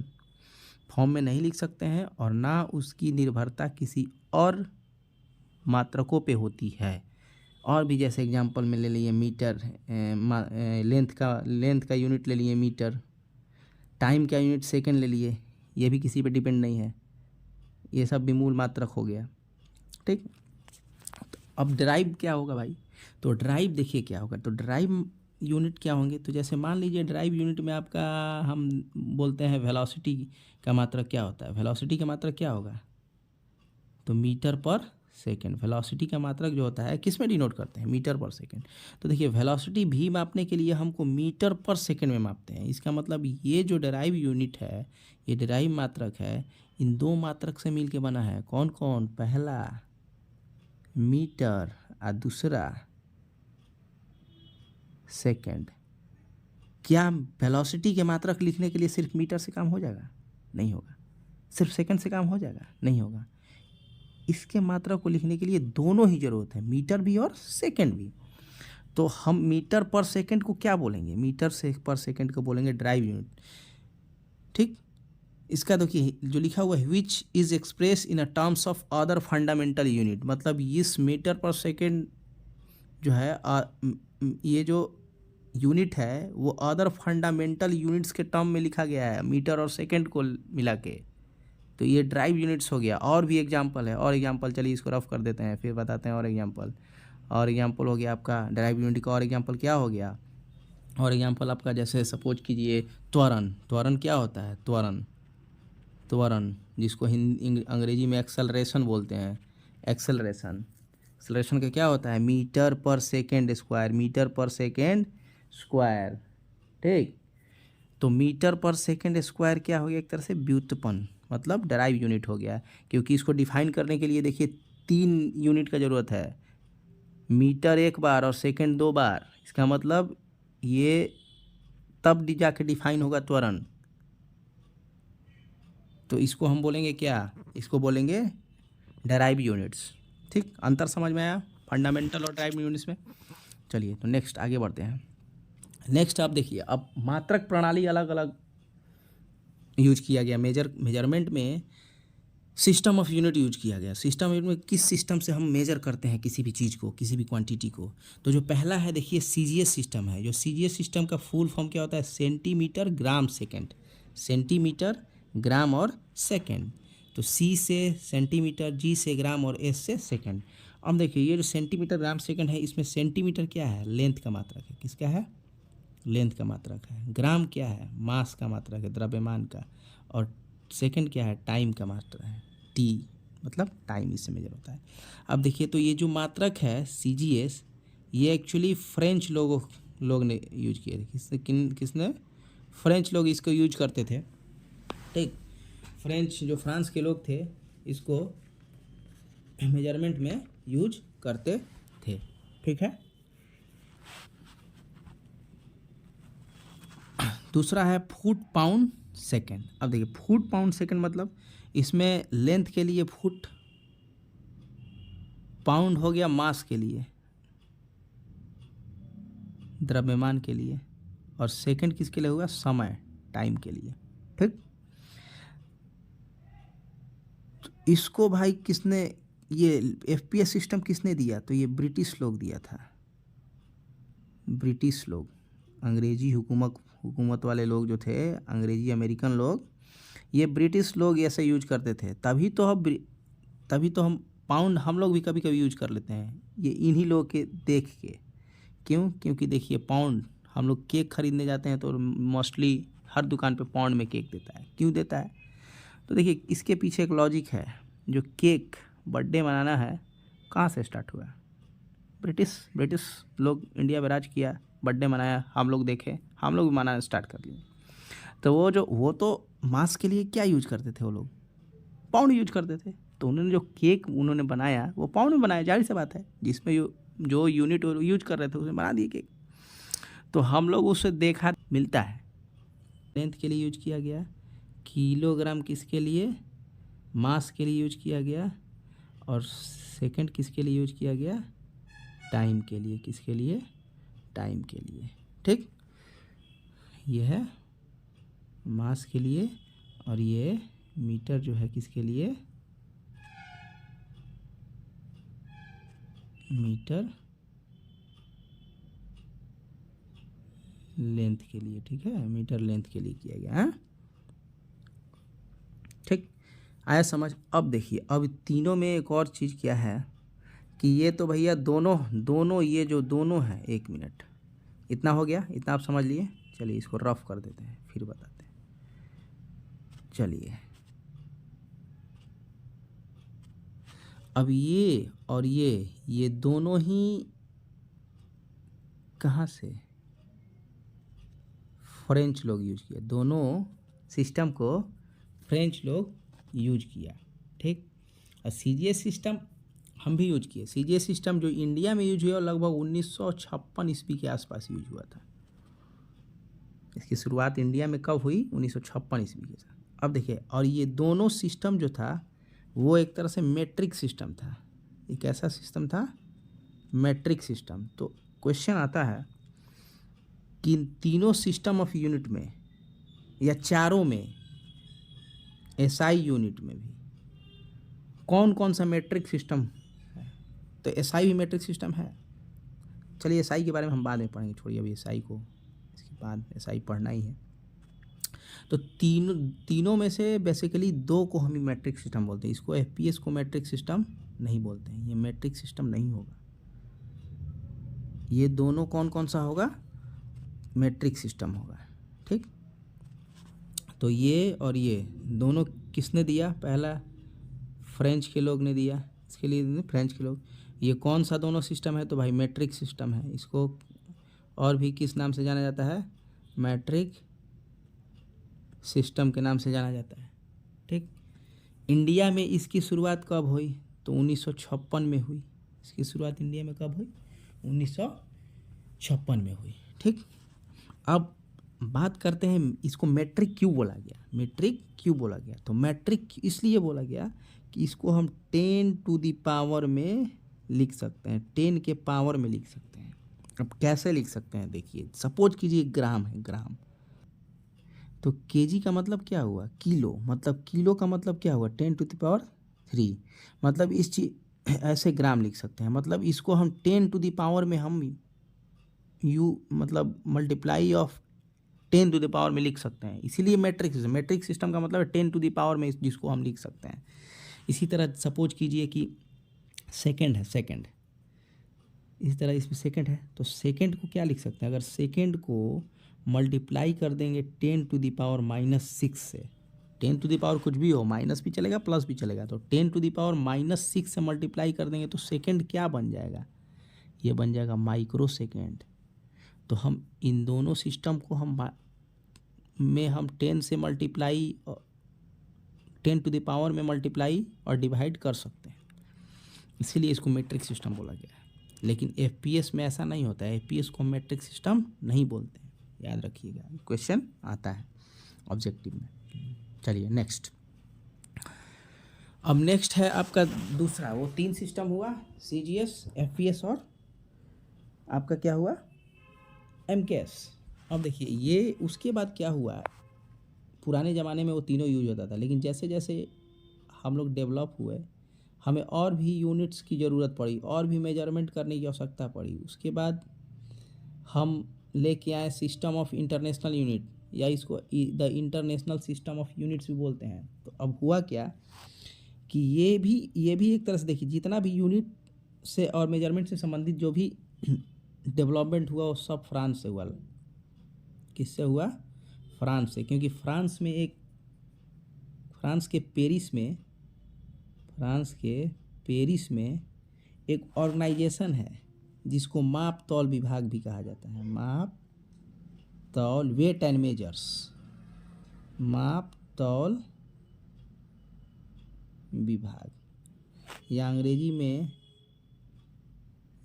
फॉर्म में नहीं लिख सकते हैं, और ना उसकी निर्भरता किसी और मात्रकों पे होती है। और भी जैसे एग्जांपल में ले लिए मीटर, लेंथ का यूनिट ले लिए मीटर, टाइम का यूनिट सेकंड ले लिए, ये भी किसी पे डिपेंड नहीं है, ये सब भी मूल मात्रक हो गया, ठीक। तो अब डिराइव क्या होगा भाई, तो ड्राइव देखिए क्या होगा, तो ड्राइव यूनिट क्या होंगे, तो जैसे मान लीजिए ड्राइव यूनिट में आपका हम बोलते हैं वेलोसिटी का मात्रक क्या होता है, वेलोसिटी का मात्रक क्या होगा, तो मीटर पर सेकेंड। वेलोसिटी का मात्रक जो होता है किस में डिनोट करते हैं, मीटर पर सेकेंड। तो देखिए वेलोसिटी भी मापने के लिए हमको मीटर पर सेकेंड में मापते हैं। इसका मतलब ये जो ड्राइव यूनिट है, ये ड्राइव मात्रक है, इन दो मात्रक से मिलके बना है। कौन कौन, पहला मीटर और दूसरा सेकेंड। क्या वेलोसिटी के मात्रक लिखने के लिए सिर्फ मीटर से काम हो जाएगा, नहीं होगा। सिर्फ सेकंड से काम हो जाएगा, नहीं होगा। इसके मात्रा को लिखने के लिए दोनों ही ज़रूरत है, मीटर भी और सेकंड भी। तो हम मीटर पर सेकंड को क्या बोलेंगे, मीटर से पर सेकंड को बोलेंगे ड्राइव यूनिट। ठीक, इसका देखिए जो लिखा हुआ है, which is express in a terms of other fundamental unit, मतलब इस मीटर पर सेकंड जो है ये जो यूनिट है वो अदर फंडामेंटल यूनिट्स के टर्म में लिखा गया है, मीटर और सेकंड को मिला के। तो ये ड्राइव यूनिट्स हो गया। और भी एग्जांपल है, और एग्जांपल चलिए इसको रफ कर देते हैं फिर बताते हैं। और एग्जांपल हो गया आपका ड्राइव यूनिट का। और एग्जांपल क्या हो गया, और एग्जांपल आपका जैसे सपोज कीजिए त्वरण। त्वरण क्या होता है, त्वरण जिसको अंग्रेजी में एक्सेलरेशन बोलते हैं। एक्सेलरेशन का क्या होता है, मीटर पर सेकेंड स्क्वायर, मीटर पर सेकेंड स्क्वायर। ठीक, तो मीटर पर सेकेंड स्क्वायर क्या हो गया, एक तरह से व्युत्पन्न, मतलब ड्राइव यूनिट हो गया। क्योंकि इसको डिफाइन करने के लिए देखिए 3 यूनिट का ज़रूरत है, मीटर एक बार और सेकेंड 2 बार। इसका मतलब ये तब जाके डिफाइन होगा त्वरण। तो इसको हम बोलेंगे क्या, इसको बोलेंगे ड्राइव यूनिट्स। ठीक, अंतर समझ में आया फंडामेंटल और ड्राइव यूनिट्स में। चलिए तो नेक्स्ट आगे बढ़ते हैं। नेक्स्ट आप देखिए, अब मात्रक प्रणाली अलग अलग यूज किया गया। मेजरमेंट में सिस्टम ऑफ यूनिट यूज किया गया। सिस्टम ऑफ यूनिट में किस सिस्टम से हम मेजर करते हैं किसी भी चीज़ को, किसी भी क्वांटिटी को। तो जो पहला है देखिए सीजीएस सिस्टम है। जो सीजीएस सिस्टम का फुल फॉर्म क्या होता है, centimetre gram second. Centimetre gram और सेकेंड। तो सी से सेंटीमीटर, जी से ग्राम और एस से सेकेंड। अब देखिए ये जो सेंटीमीटर ग्राम सेकेंड है, इसमें सेंटीमीटर क्या है, लेंथ का मात्रक है। किसका है, लेंथ का मात्रक है। ग्राम क्या है, मास का मात्रक है, द्रव्यमान का। और सेकंड क्या है, टाइम का मात्रक है, टी मतलब टाइम, इससे मेजर होता है। अब देखिए तो ये जो मात्रक है सीजीएस, ये एक्चुअली फ्रेंच लोग ने यूज किए थे। किसने, फ्रेंच लोग इसको यूज करते थे। ठीक, फ्रेंच जो फ्रांस के लोग थे इसको मेजरमेंट में यूज करते थे। ठीक है, दूसरा है फुट पाउंड सेकेंड। अब देखिए फुट पाउंड सेकेंड मतलब इसमें लेंथ के लिए फुट, पाउंड हो गया मास के लिए, द्रव्यमान के लिए, और सेकेंड किसके लिए होगा, समय, टाइम के लिए। ठीक, तो इसको भाई किसने, ये एफपीएस सिस्टम किसने दिया, तो ये ब्रिटिश लोग दिया था। ब्रिटिश लोग, अंग्रेजी हुकूमत वाले लोग जो थे, अंग्रेजी अमेरिकन लोग, ये ब्रिटिश लोग ऐसे यूज करते थे। तभी तो हम पाउंड हम लोग भी कभी कभी यूज कर लेते हैं, ये इन्हीं लोग के देख के। क्यों, क्योंकि देखिए पाउंड, हम लोग केक खरीदने जाते हैं तो मोस्टली हर दुकान पे पाउंड में केक देता है। क्यों देता है, तो देखिए इसके पीछे एक लॉजिक है। जो केक बर्थडे मनाना है, कहाँ से स्टार्ट हुआ, ब्रिटिश लोग इंडिया में राज किया, बर्थडे मनाया, हम लोग देखे, हम लोग भी मनाना स्टार्ट कर लिए। तो वो तो मास के लिए क्या यूज करते थे, वो लोग पाउंड यूज करते थे। तो उन्होंने जो केक उन्होंने बनाया वो पाउंड में बनाया, जाहिर सी बात है। जिसमें जो यूनिट यूज कर रहे थे उसमें बना दिए केक। तो हम लोग उससे देखा मिलता है। लेंथ के लिए यूज किया गया, किलोग्राम किसके लिए, मास के लिए यूज किया गया, और सेकंड किसके लिए यूज किया गया, टाइम के लिए। किसके लिए, टाइम के लिए। ठीक, ये है मास के लिए, और ये मीटर जो है किसके लिए, मीटर लेंथ के लिए। ठीक है, मीटर लेंथ के लिए किया गया है। ठीक, आया समझ। अब देखिए, अब तीनों में एक और चीज़ क्या है कि ये तो भैया दोनों दोनों ये जो दोनों हैं, 1 मिनट, इतना हो गया, इतना आप समझ लिए। चलिए इसको रफ कर देते हैं फिर बताते हैं। चलिए अब ये और ये दोनों ही कहाँ से फ्रेंच लोग यूज किया, दोनों सिस्टम को फ्रेंच लोग यूज किया, ठीक। और सीजीएस सिस्टम हम भी यूज किए। सीजीएस सिस्टम जो इंडिया में यूज हुआ लगभग 1956 ईस्वी के आसपास यूज हुआ था। इसकी शुरुआत इंडिया में कब हुई? 1956 ईस्वी के साथ। अब देखिए, और ये दोनों सिस्टम जो था वो एक तरह से मैट्रिक सिस्टम था। एक ऐसा सिस्टम था मैट्रिक सिस्टम। तो क्वेश्चन आता है कि इन तीनों सिस्टम ऑफ यूनिट में या चारों में, एसआई यूनिट में भी कौन कौन सा मैट्रिक सिस्टम है? तो एसआई भी मैट्रिक सिस्टम है। चलिए एसआई के बारे में हम बाद में पढ़ेंगे, छोड़िए अभी एसआई को, इसके बाद एसआई पढ़ना ही है। तो तीनों में से बेसिकली 2 को हम मैट्रिक सिस्टम बोलते हैं। इसको एफपीएस को मैट्रिक सिस्टम नहीं बोलते हैं, ये मैट्रिक सिस्टम नहीं होगा। ये दोनों कौन कौन सा होगा? मैट्रिक सिस्टम होगा, ठीक। तो ये और ये दोनों किसने दिया? पहला फ्रेंच के लोग ने दिया, इसके लिए फ्रेंच के लोग। ये कौन सा दोनों सिस्टम है? तो भाई मैट्रिक सिस्टम है। इसको और भी किस नाम से जाना जाता है? मैट्रिक सिस्टम के नाम से जाना जाता है, ठीक। इंडिया में इसकी शुरुआत कब हुई? तो 1956 में हुई। इसकी शुरुआत इंडिया में कब हुई? 1956 में हुई, ठीक। अब बात करते हैं इसको मैट्रिक क्यों बोला गया। मैट्रिक क्यों बोला गया? तो मैट्रिक इसलिए बोला गया कि इसको हम 10 टू द पावर में लिख सकते हैं, 10 के पावर में लिख सकते हैं। अब कैसे लिख सकते हैं? देखिए, सपोज कीजिए ग्राम है, ग्राम। तो केजी का मतलब क्या हुआ? किलो। मतलब किलो का मतलब क्या हुआ? 10 टू द पावर 3। मतलब इस चीज ऐसे ग्राम लिख सकते हैं। मतलब इसको हम 10 टू द पावर में हम मतलब multiply of 10 to the power में लिख सकते हैं। इसीलिए मैट्रिक सिस्टम का मतलब है 10 टू द पावर में, जिसको हम लिख सकते हैं। इसी तरह सपोज कीजिए कि सेकंड है, सेकंड, इसी तरह इसमें सेकंड है, तो सेकंड को क्या लिख सकते हैं? अगर सेकंड को मल्टीप्लाई कर देंगे 10 टू द पावर -6 से, 10 टू द पावर कुछ भी हो, माइनस भी चलेगा प्लस भी चलेगा, तो 10 टू द पावर -6 से मल्टीप्लाई कर देंगे तो सेकंड क्या बन जाएगा? ये बन जाएगा माइक्रो सेकेंड। तो हम इन दोनों सिस्टम को हम 10 से मल्टीप्लाई, 10 टू द पावर में मल्टीप्लाई और डिवाइड कर सकते हैं। इसीलिए इसको मैट्रिक सिस्टम बोला गया है। लेकिन एफपीएस में ऐसा नहीं होता है, एफपीएस को मैट्रिक सिस्टम नहीं बोलते हैं, याद रखिएगा, क्वेश्चन आता है ऑब्जेक्टिव में। चलिए नेक्स्ट। अब नेक्स्ट है आपका दूसरा, वो 3 सिस्टम हुआ, सीजीएस, एफपीएस और आपका क्या हुआ? एमकेएस। अब देखिए ये उसके बाद क्या हुआ, पुराने ज़माने में वो तीनों यूज होता था, लेकिन जैसे जैसे हम लोग डेवलप हुए, हमें और भी यूनिट्स की ज़रूरत पड़ी, और भी मेजरमेंट करने की आवश्यकता पड़ी। उसके बाद हम लेके आए सिस्टम ऑफ इंटरनेशनल यूनिट, या इसको the international system of units भी बोलते हैं। तो अब हुआ क्या कि ये भी एक तरह से देखिए, जितना भी यूनिट से और मेजरमेंट से संबंधित जो भी डेवलपमेंट हुआ वो सब फ्रांस से हुआ। किससे हुआ? फ्रांस से। क्योंकि फ्रांस के पेरिस में एक ऑर्गेनाइजेशन है जिसको माप तौल विभाग भी कहा जाता है। माप तौल, वेट एंड मेजर्स, माप तौल विभाग, या अंग्रेजी में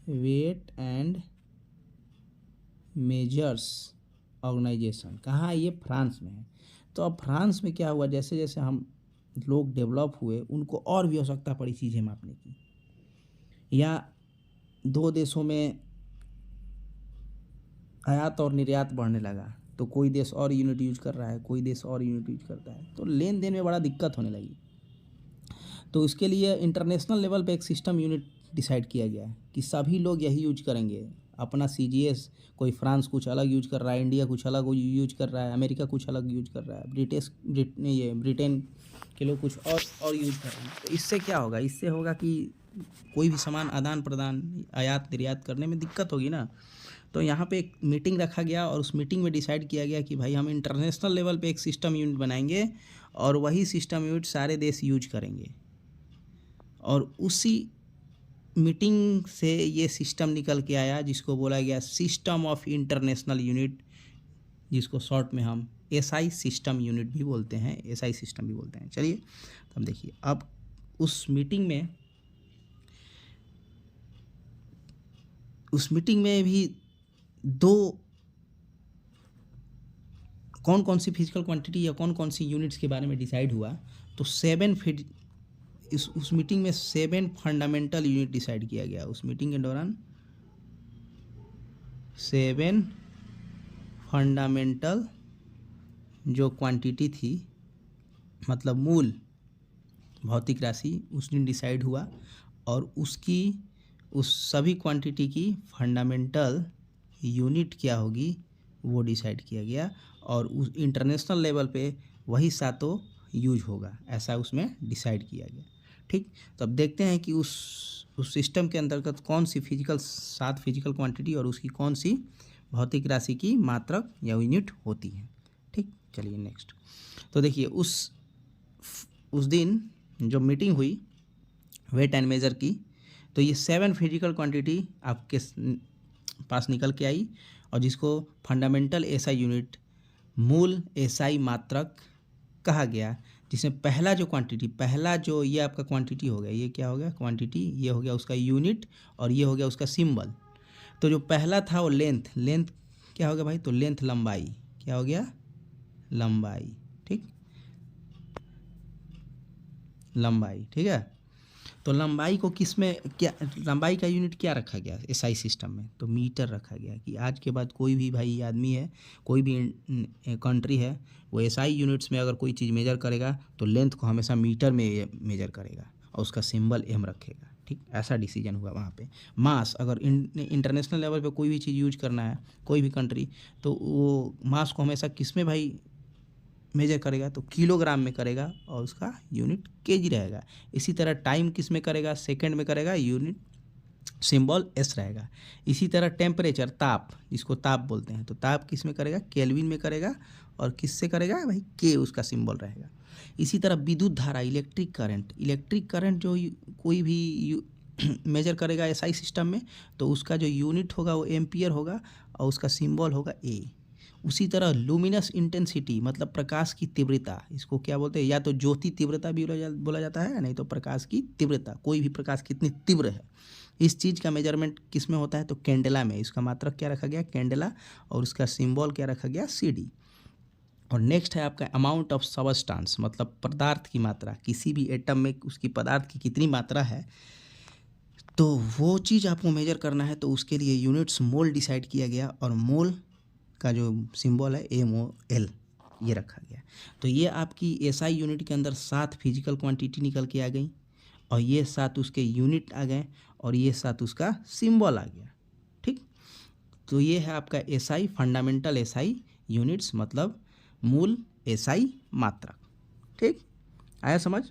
वेट एंड मेजर्स ऑर्गेनाइजेशन। कहाँ? ये फ्रांस में है। तो अब फ्रांस में क्या हुआ, जैसे जैसे हम लोग डेवलप हुए, उनको और भी आवश्यकता पड़ी चीज़ें मापने की, या 2 देशों में आयात और निर्यात बढ़ने लगा, तो कोई देश और यूनिट यूज कर रहा है, कोई देश और यूनिट यूज करता है, तो लेन देन में बड़ा दिक्कत होने लगी। तो इसके लिए इंटरनेशनल लेवल पे एक सिस्टम यूनिट डिसाइड किया गया है कि सभी लोग यही यूज करेंगे अपना सीजीएस। कोई फ्रांस कुछ अलग यूज कर रहा है, इंडिया कुछ अलग यूज कर रहा है, अमेरिका कुछ अलग यूज कर रहा है, ब्रिटेन के लोग कुछ और यूज कर रहे हैं। तो इससे क्या होगा? इससे होगा कि कोई भी सामान आदान प्रदान आयात निर्यात करने में दिक्कत होगी ना। तो यहाँ पे एक मीटिंग रखा गया और उस मीटिंग में डिसाइड किया गया कि भाई हम इंटरनेशनल लेवल पे एक सिस्टम यूनिट बनाएंगे और वही सिस्टम यूनिट सारे देश यूज करेंगे। और उसी मीटिंग से ये सिस्टम निकल के आया जिसको बोला गया सिस्टम ऑफ इंटरनेशनल यूनिट, जिसको शॉर्ट में हम एसआई सिस्टम यूनिट भी बोलते हैं, एसआई सिस्टम भी बोलते हैं। चलिए तो हम देखिए अब उस मीटिंग में भी कौन कौन सी फिजिकल क्वांटिटी या कौन कौन सी यूनिट्स के बारे में डिसाइड हुआ। तो उस मीटिंग में 7 फंडामेंटल यूनिट डिसाइड किया गया। उस मीटिंग के दौरान 7 फंडामेंटल जो क्वांटिटी थी, मतलब मूल भौतिक राशि, उस दिन डिसाइड हुआ और उस सभी क्वांटिटी की फंडामेंटल यूनिट क्या होगी वो डिसाइड किया गया और उस इंटरनेशनल लेवल पे वही सातों यूज होगा, ऐसा उसमें डिसाइड किया गया। ठीक, तो अब देखते हैं कि उस सिस्टम के अंतर्गत कौन सी 7 फिजिकल क्वांटिटी और उसकी कौन सी भौतिक राशि की मात्रक या यूनिट होती है। ठीक, चलिए नेक्स्ट। तो देखिए उस दिन जो मीटिंग हुई वेट एंड मेजर की, तो ये 7 फिजिकल क्वांटिटी आपके पास निकल के आई और जिसको फंडामेंटल एसआई यूनिट, मूल एसआई मात्रक कहा गया। जिसमें पहला जो ये आपका क्वांटिटी हो गया, ये क्या हो गया क्वांटिटी, ये हो गया उसका यूनिट और ये हो गया उसका सिंबल। तो जो पहला था वो लेंथ क्या हो गया भाई, तो लेंथ लंबाई, क्या हो गया लंबाई। ठीक, लंबाई, ठीक है। तो लंबाई को लंबाई का यूनिट क्या रखा गया एसआई सिस्टम में, तो मीटर रखा गया कि आज के बाद कोई भी भाई आदमी है, कोई भी कंट्री है, वो एसआई यूनिट्स में अगर कोई चीज़ मेजर करेगा तो लेंथ को हमेशा मीटर में मेजर करेगा और उसका सिंबल एम रखेगा। ठीक, ऐसा डिसीजन हुआ वहाँ पे। मास, अगर इंटरनेशनल लेवल पे कोई भी चीज़ यूज करना है कोई भी कंट्री, तो वो मास को हमेशा किस में भाई मेजर करेगा, तो किलोग्राम में करेगा और उसका यूनिट केजी रहेगा। इसी तरह टाइम किस में करेगा, सेकंड में करेगा, यूनिट सिंबल एस रहेगा। इसी तरह टेम्परेचर, ताप, जिसको ताप बोलते हैं, तो ताप किस में करेगा, केल्विन में करेगा और किससे करेगा भाई, के उसका सिंबल रहेगा। इसी तरह विद्युत धारा, इलेक्ट्रिक करंट जो कोई भी मेजर करेगा एसआई सिस्टम में, तो उसका जो यूनिट होगा वो एम्पियर होगा और उसका सिंबल होगा ए। उसी तरह लुमिनस इंटेंसिटी, मतलब प्रकाश की तीव्रता, इसको क्या बोलते हैं, या तो ज्योति तीव्रता भी बोला जाता है, नहीं तो प्रकाश की तीव्रता, कोई भी प्रकाश कितनी तीव्र है, इस चीज़ का मेजरमेंट किस में होता है, तो कैंडेला में। इसका मात्रक क्या रखा गया, कैंडेला, और उसका सिंबल क्या रखा गया, सीडी। और नेक्स्ट है आपका अमाउंट ऑफ सबस्टांस, मतलब पदार्थ की मात्रा, किसी भी एटम में उसकी पदार्थ की कितनी मात्रा है, तो वो चीज़ आपको मेजर करना है, तो उसके लिए यूनिट्स मोल डिसाइड किया गया और मोल का जो सिंबल है MOL ये रखा गया। तो ये आपकी एसआई यूनिट के अंदर 7 फिजिकल क्वांटिटी निकल के आ गई और ये 7 उसके यूनिट आ गए और ये 7 उसका सिंबल आ गया। ठीक, तो ये है आपका एसआई, फंडामेंटल एसआई यूनिट्स, मतलब मूल एसआई मात्रक। ठीक, आया समझ।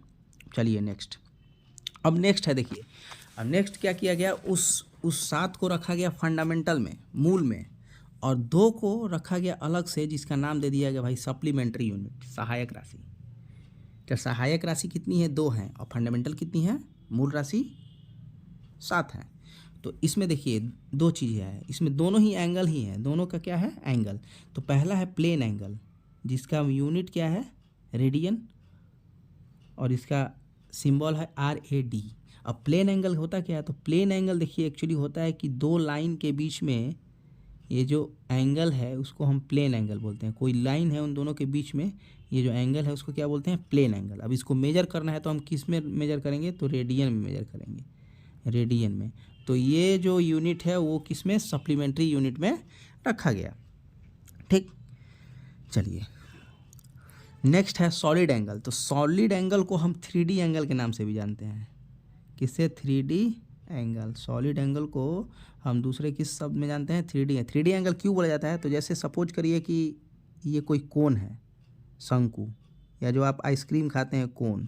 चलिए नेक्स्ट। अब नेक्स्ट है, देखिए अब नेक्स्ट क्या किया गया, उस 7 को रखा गया फंडामेंटल में, मूल में, और 2 को रखा गया अलग से, जिसका नाम दे दिया गया भाई सप्लीमेंट्री यूनिट, सहायक राशि। तो सहायक राशि कितनी है, 2 हैं, और फंडामेंटल कितनी है, मूल राशि 7 है। तो इसमें देखिए 2 चीज़ें हैं, इसमें दोनों ही एंगल ही हैं, दोनों का क्या है, एंगल। तो पहला है प्लेन एंगल, जिसका यूनिट क्या है, रेडियन, और इसका सिंबल है RAD। अब प्लेन एंगल होता क्या है, तो प्लेन एंगल देखिए एक्चुअली होता है कि 2 लाइन के बीच में ये जो एंगल है उसको हम प्लेन एंगल बोलते हैं। कोई लाइन है उन दोनों के बीच में, ये जो एंगल है उसको क्या बोलते हैं, प्लेन एंगल। अब इसको मेजर करना है तो हम किस में मेजर करेंगे, तो रेडियन में मेजर करेंगे, रेडियन में। तो ये जो यूनिट है वो किस में, सप्लीमेंट्री यूनिट में रखा गया। ठीक, चलिए नेक्स्ट है सॉलिड एंगल। तो सॉलिड एंगल को हम 3D एंगल के नाम से भी जानते हैं। किससे, 3D एंगल। सॉलिड एंगल को हम दूसरे किस शब्द में जानते हैं, 3D एंगल क्यों बोला जाता है, तो जैसे सपोज करिए कि ये कोई कोन है, शंकु, या जो आप आइसक्रीम खाते हैं कोन,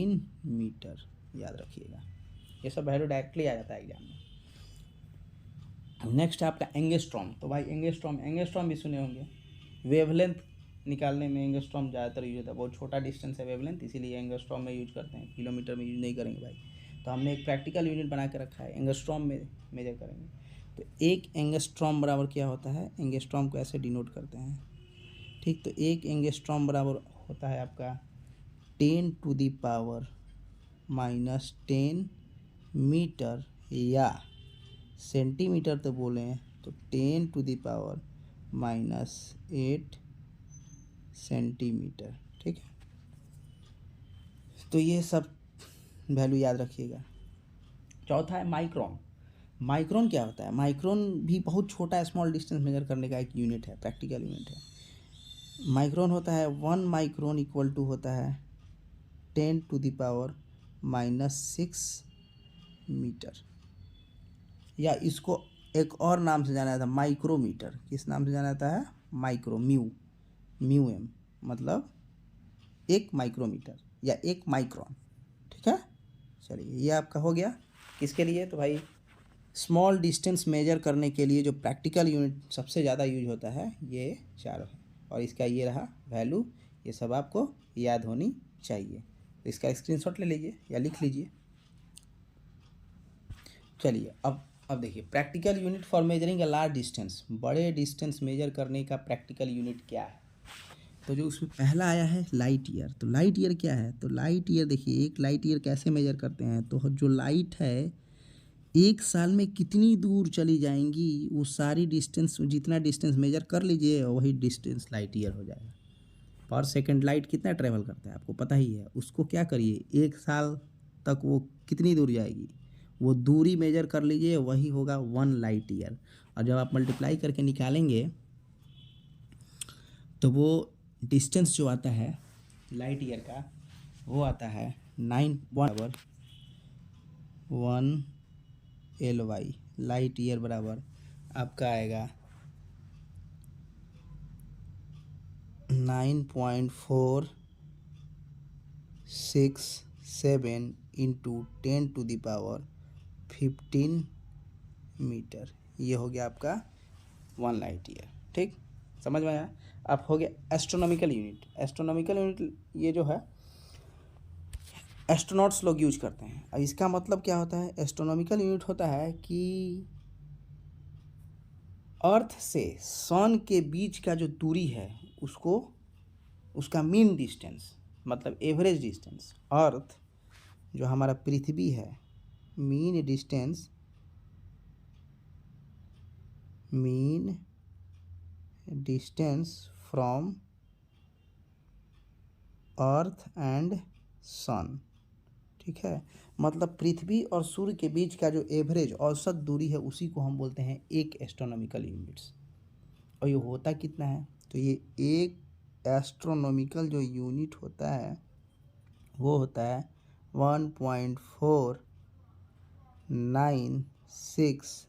मीटर, याद रखिएगा। ये सब वैल्यू डायरेक्टली आ जाता है एग्जाम में। नेक्स्ट है आपका एंगस्ट्रॉम। तो भाई एंगस्ट्रॉम भी सुने होंगे। वेवलेंथ निकालने में एंगस्ट्रॉम ज़्यादातर यूज होता है। बहुत छोटा डिस्टेंस है वेवलेंथ, इसीलिए एंगस्ट्रॉम में यूज करते हैं, किलोमीटर में यूज नहीं करेंगे भाई। तो हमने एक प्रैक्टिकल यूनिट बना के रखा है, एंगस्ट्रॉम में मेजर करेंगे। तो एक एंगस्ट्रॉम बराबर क्या होता है, एंगस्ट्रॉम को ऐसे डिनोट करते हैं, ठीक। तो एक एंगस्ट्रॉम बराबर होता है आपका 10⁻⁻10 मीटर, या सेंटीमीटर तो बोलें तो 10⁻⁻8 सेंटीमीटर, ठीक है। तो ये सब वैल्यू याद रखिएगा। चौथा है माइक्रोन। माइक्रोन क्या होता है, माइक्रोन भी बहुत छोटा स्मॉल डिस्टेंस मेजर करने का एक यूनिट है, प्रैक्टिकल यूनिट है। माइक्रोन होता है 1 माइक्रोन इक्वल टू होता है 10⁻⁻6 मीटर। या इसको एक और नाम से जाना जाता है माइक्रोमीटर। किस नाम से जाना जाता है? माइक्रो, म्यू एम, मतलब एक माइक्रोमीटर या एक माइक्रोन। ठीक है, चलिए ये आपका हो गया। किसके लिए? तो भाई स्मॉल डिस्टेंस मेजर करने के लिए जो प्रैक्टिकल यूनिट सबसे ज़्यादा यूज होता है ये चारों है, और इसका ये रहा वैल्यू। ये सब आपको याद होनी चाहिए, तो इसका स्क्रीनशॉट ले लीजिए या लिख लीजिए। चलिए अब देखिए practical unit for measuring a large distance, बड़े डिस्टेंस मेजर करने का प्रैक्टिकल यूनिट क्या है? तो जो उसमें पहला आया है लाइट ईयर। तो लाइट ईयर क्या है? तो लाइट ईयर देखिए, एक लाइट ईयर कैसे मेजर करते हैं? तो जो लाइट है एक साल में कितनी दूर चली जाएंगी, वो सारी डिस्टेंस, जितना डिस्टेंस मेजर कर लीजिए वही डिस्टेंस लाइट ईयर हो जाएगा। पर सेकंड लाइट कितना ट्रेवल करता है आपको पता ही है, उसको क्या करिए, एक साल तक वो कितनी दूर जाएगी वो दूरी मेजर कर लीजिए, वही होगा 1 लाइट ईयर। और जब आप मल्टीप्लाई करके निकालेंगे तो वो डिस्टेंस जो आता है लाइट ईयर का वो आता है 9.1 LY। लाइट ईयर बराबर आपका आएगा 9.467 इंटू 10⁻15 मीटर। ये हो गया आपका 1 लाइट ईयर। ठीक, समझ में आया? अब हो गया एस्ट्रोनॉमिकल यूनिट। एस्ट्रोनॉमिकल यूनिट ये जो है एस्ट्रोनॉट्स लोग यूज करते हैं। अब इसका मतलब क्या होता है? एस्ट्रोनॉमिकल यूनिट होता है कि अर्थ से सन के बीच का जो दूरी है उसको, उसका मीन डिस्टेंस, मतलब एवरेज डिस्टेंस। अर्थ जो हमारा पृथ्वी है, mean distance, mean distance from earth and sun. ठीक है, मतलब पृथ्वी और सूर्य के बीच का जो एवरेज औसत दूरी है उसी को हम बोलते हैं एक एस्ट्रोनॉमिकल यूनिट्स। और ये होता कितना है? तो ये एक एस्ट्रोनॉमिकल जो यूनिट होता है वो होता है 1.496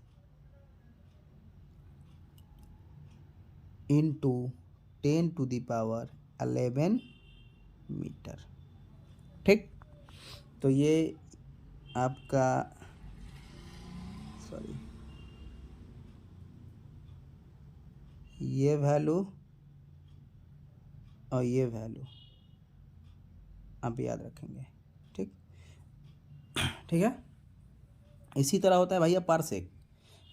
इंटू 10⁻11 मीटर। ठीक, तो ये आपका सॉरी ये वैल्यू और ये वैल्यू आप याद रखेंगे। ठीक, ठीक है। इसी तरह होता है भैया पारसेक।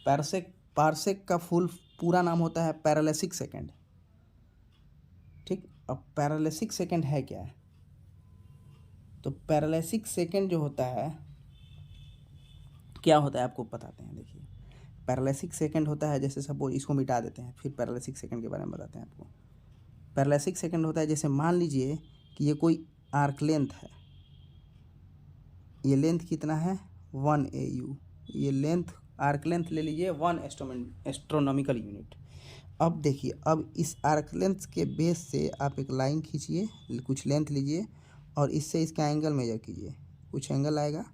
पारसेक का फुल पूरा नाम होता है पैरालेसिक सेकंड। ठीक, अब पैरालेसिक सेकंड है क्या है? तो पैरालेसिक सेकंड जो होता है क्या होता है आपको बताते हैं। देखिए पैरालेसिक सेकंड होता है, जैसे सपोज इसको मिटा देते हैं फिर पैरालेसिक सेकंड के बारे में बताते हैं आपको। पैरालेसिक सेकंड होता है जैसे मान लीजिए कि ये कोई आर्क लेंथ है, ये लेंथ कितना है 1 AU, ये लेंथ आर्क लेंथ ले लीजिए 1 एस्ट्रोनॉमिकल यूनिट। अब देखिए, अब इस आर्क लेंथ के बेस से आप एक लाइन खींचिए, कुछ लेंथ लीजिए और इससे इसका एंगल मेजर कीजिए, कुछ एंगल आएगा।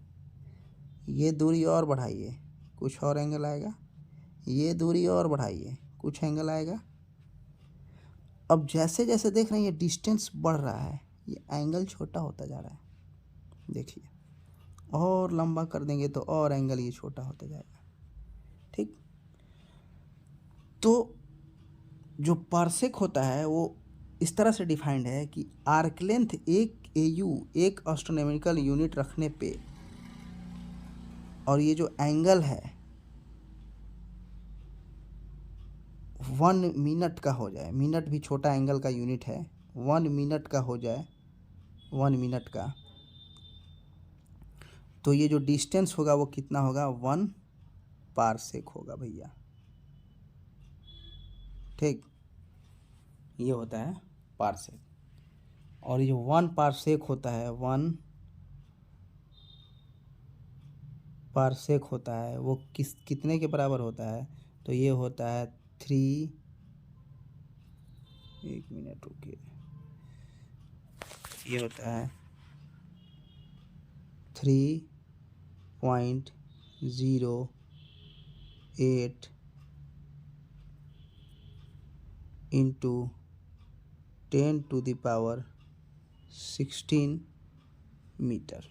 ये दूरी और बढ़ाइए, कुछ और एंगल आएगा। ये दूरी और बढ़ाइए, कुछ एंगल आएगा। अब जैसे जैसे देख रहे हैं ये डिस्टेंस बढ़ रहा है, ये एंगल छोटा होता जा रहा है। देखिए और लंबा कर देंगे तो और एंगल ये छोटा होता जाएगा। ठीक, तो जो पारसेक होता है वो इस तरह से डिफाइंड है कि आर्क लेंथ 1 AU, एक एस्ट्रोनॉमिकल यूनिट रखने पे, और ये जो एंगल है 1 मिनट का हो जाए, मिनट भी छोटा एंगल का यूनिट है, 1 मिनट का हो जाए, 1 मिनट का, तो ये जो डिस्टेंस होगा वो कितना होगा 1 पारसेक होगा भैया। ठीक, ये होता है पारसेक। और ये 1 पारसेक होता है, 1 पारसेक होता है वो कितने के बराबर होता है? तो ये होता है 3, एक मिनट रुकिए, ये होता है 3.0 8 इंटू 10⁻16 मीटर,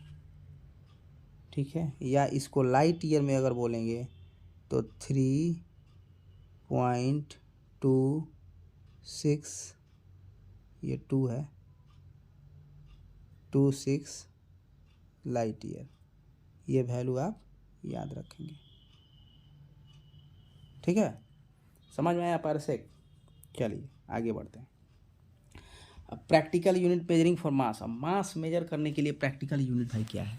ठीक है। या इसको लाइट ईयर में अगर बोलेंगे तो 3.26, ये 2 है, 26 लाइट ईयर। ये वैल्यू आप याद रखेंगे, ठीक है। समझ में आया पारसेक? चलिए आगे बढ़ते हैं। अब practical unit measuring for mass. अब मास मेजर करने के लिए प्रैक्टिकल यूनिट है क्या है,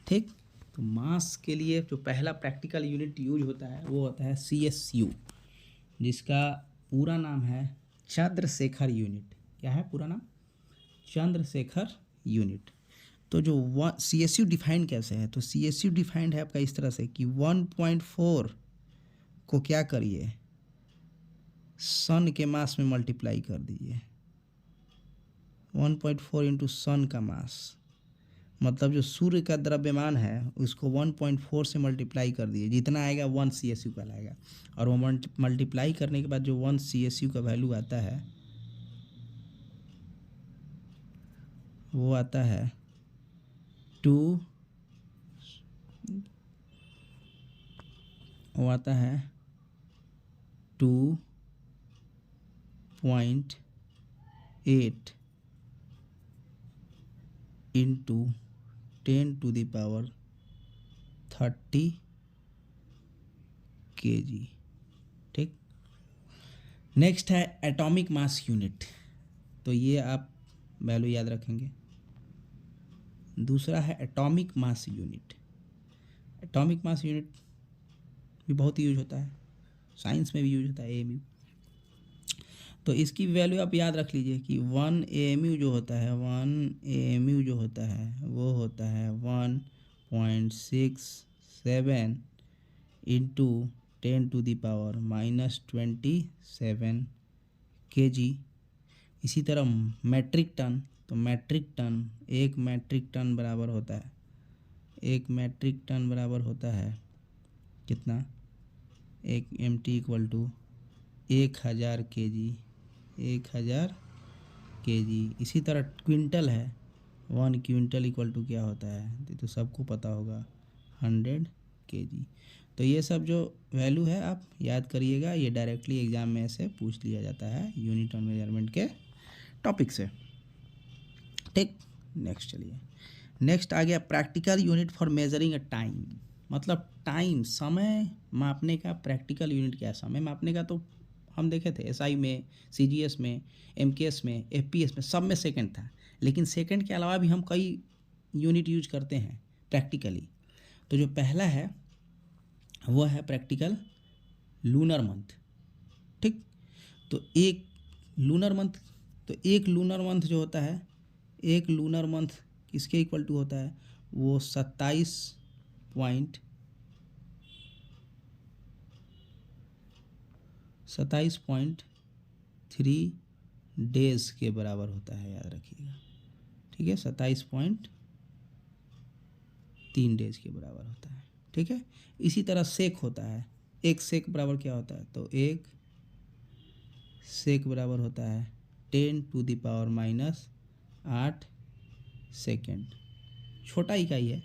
ठीक। तो मास के लिए जो पहला प्रैक्टिकल यूनिट यूज होता है वो होता है CSU, जिसका पूरा नाम है चंद्रशेखर यूनिट। क्या है पूरा नाम? चंद्रशेखर यूनिट। तो जो CSU डिफाइंड कैसे है, तो CSU डिफाइंड है आपका इस तरह से कि 1.4 को क्या करिए, सन के मास में मल्टीप्लाई कर दीजिए। 1.4 इंटू सन का मास, मतलब जो सूर्य का द्रव्यमान है उसको 1.4 से मल्टीप्लाई कर दिए, जितना आएगा 1 CSU कहलाएगा। और वो मल्टीप्लाई करने के बाद जो 1 CSU का वैल्यू आता है वो आता है 2.8 इंटू 10⁻30 kg, ठीक। नेक्स्ट है एटॉमिक मास यूनिट। तो ये आप वैल्यू याद रखेंगे। दूसरा है atomic mass unit. Atomic mass unit भी बहुत यूज होता है, साइंस में भी यूज होता है, AMU। तो इसकी वैल्यू आप याद रख लीजिए कि 1 AMU जो होता है, 1 AMU जो होता है वो होता है 1.67 इंटू 10⁻⁻27 kg। इसी तरह मैट्रिक टन, तो मैट्रिक टन, एक मैट्रिक टन बराबर होता है, एक मैट्रिक टन बराबर होता है कितना, एक MT equal to 1000 kg, 1000 kg। इसी तरह क्विंटल है, 1 क्विंटल इक्वल टू क्या होता है, तो सबको पता होगा 100 kg। तो ये सब जो वैल्यू है आप याद करिएगा, ये डायरेक्टली एग्जाम में से पूछ लिया जाता है यूनिट ऑन मेजरमेंट के टॉपिक से, ठीक। नेक्स्ट चलिए, नेक्स्ट आ गया practical unit for measuring a time. मतलब टाइम, समय मापने का प्रैक्टिकल यूनिट क्या है। समय मापने का तो हम देखे थे SI में, CGS में, MKS में, FPS में, सब में सेकंड था। लेकिन सेकंड के अलावा भी हम कई यूनिट यूज करते हैं प्रैक्टिकली। तो जो पहला है वो है प्रैक्टिकल लूनर मंथ, ठीक। तो एक लूनर मंथ, तो एक लूनर मंथ जो होता है, एक लूनर मंथ किसके इक्वल टू होता है, वो 27.3 डेज के बराबर होता है, याद रखिएगा, ठीक है। 27.3 डेज के बराबर होता है, ठीक है। इसी तरह सेक होता है, एक सेक बराबर क्या होता है, तो एक सेक बराबर होता है 10⁻⁻8 सेकेंड। छोटा इकाई है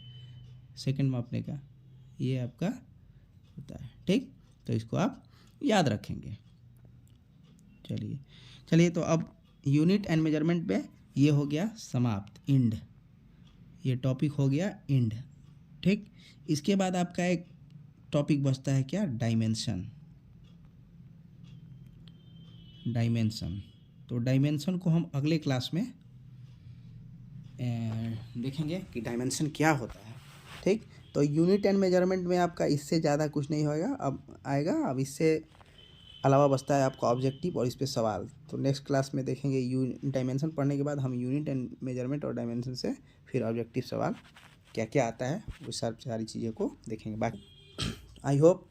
सेकंड मापने का, ये आपका होता है, ठीक। तो इसको आप याद रखेंगे। चलिए तो अब यूनिट एंड मेजरमेंट पे ये हो गया समाप्त, इंड। ये टॉपिक हो गया इंड, ठीक। इसके बाद आपका एक टॉपिक बचता है क्या, डायमेंशन। डायमेंशन, तो डायमेंशन को हम अगले क्लास में देखेंगे कि डायमेंशन क्या होता है, ठीक। तो यूनिट एंड मेजरमेंट में आपका इससे ज़्यादा कुछ नहीं होएगा, अब आएगा। अब इससे अलावा बचता है आपका ऑब्जेक्टिव और इस पे सवाल। तो नेक्स्ट क्लास में देखेंगे डायमेंशन पढ़ने के बाद हम यूनिट एंड मेजरमेंट और डायमेंशन से फिर ऑब्जेक्टिव सवाल क्या क्या आता है, वो सारी चीज़ों को देखेंगे। बाकी आई होप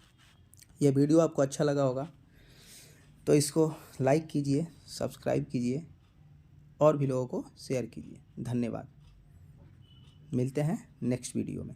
ये वीडियो आपको अच्छा लगा होगा, तो इसको लाइक कीजिए, सब्सक्राइब कीजिए और भी लोगों को शेयर कीजिए। धन्यवाद, मिलते हैं नेक्स्ट वीडियो में।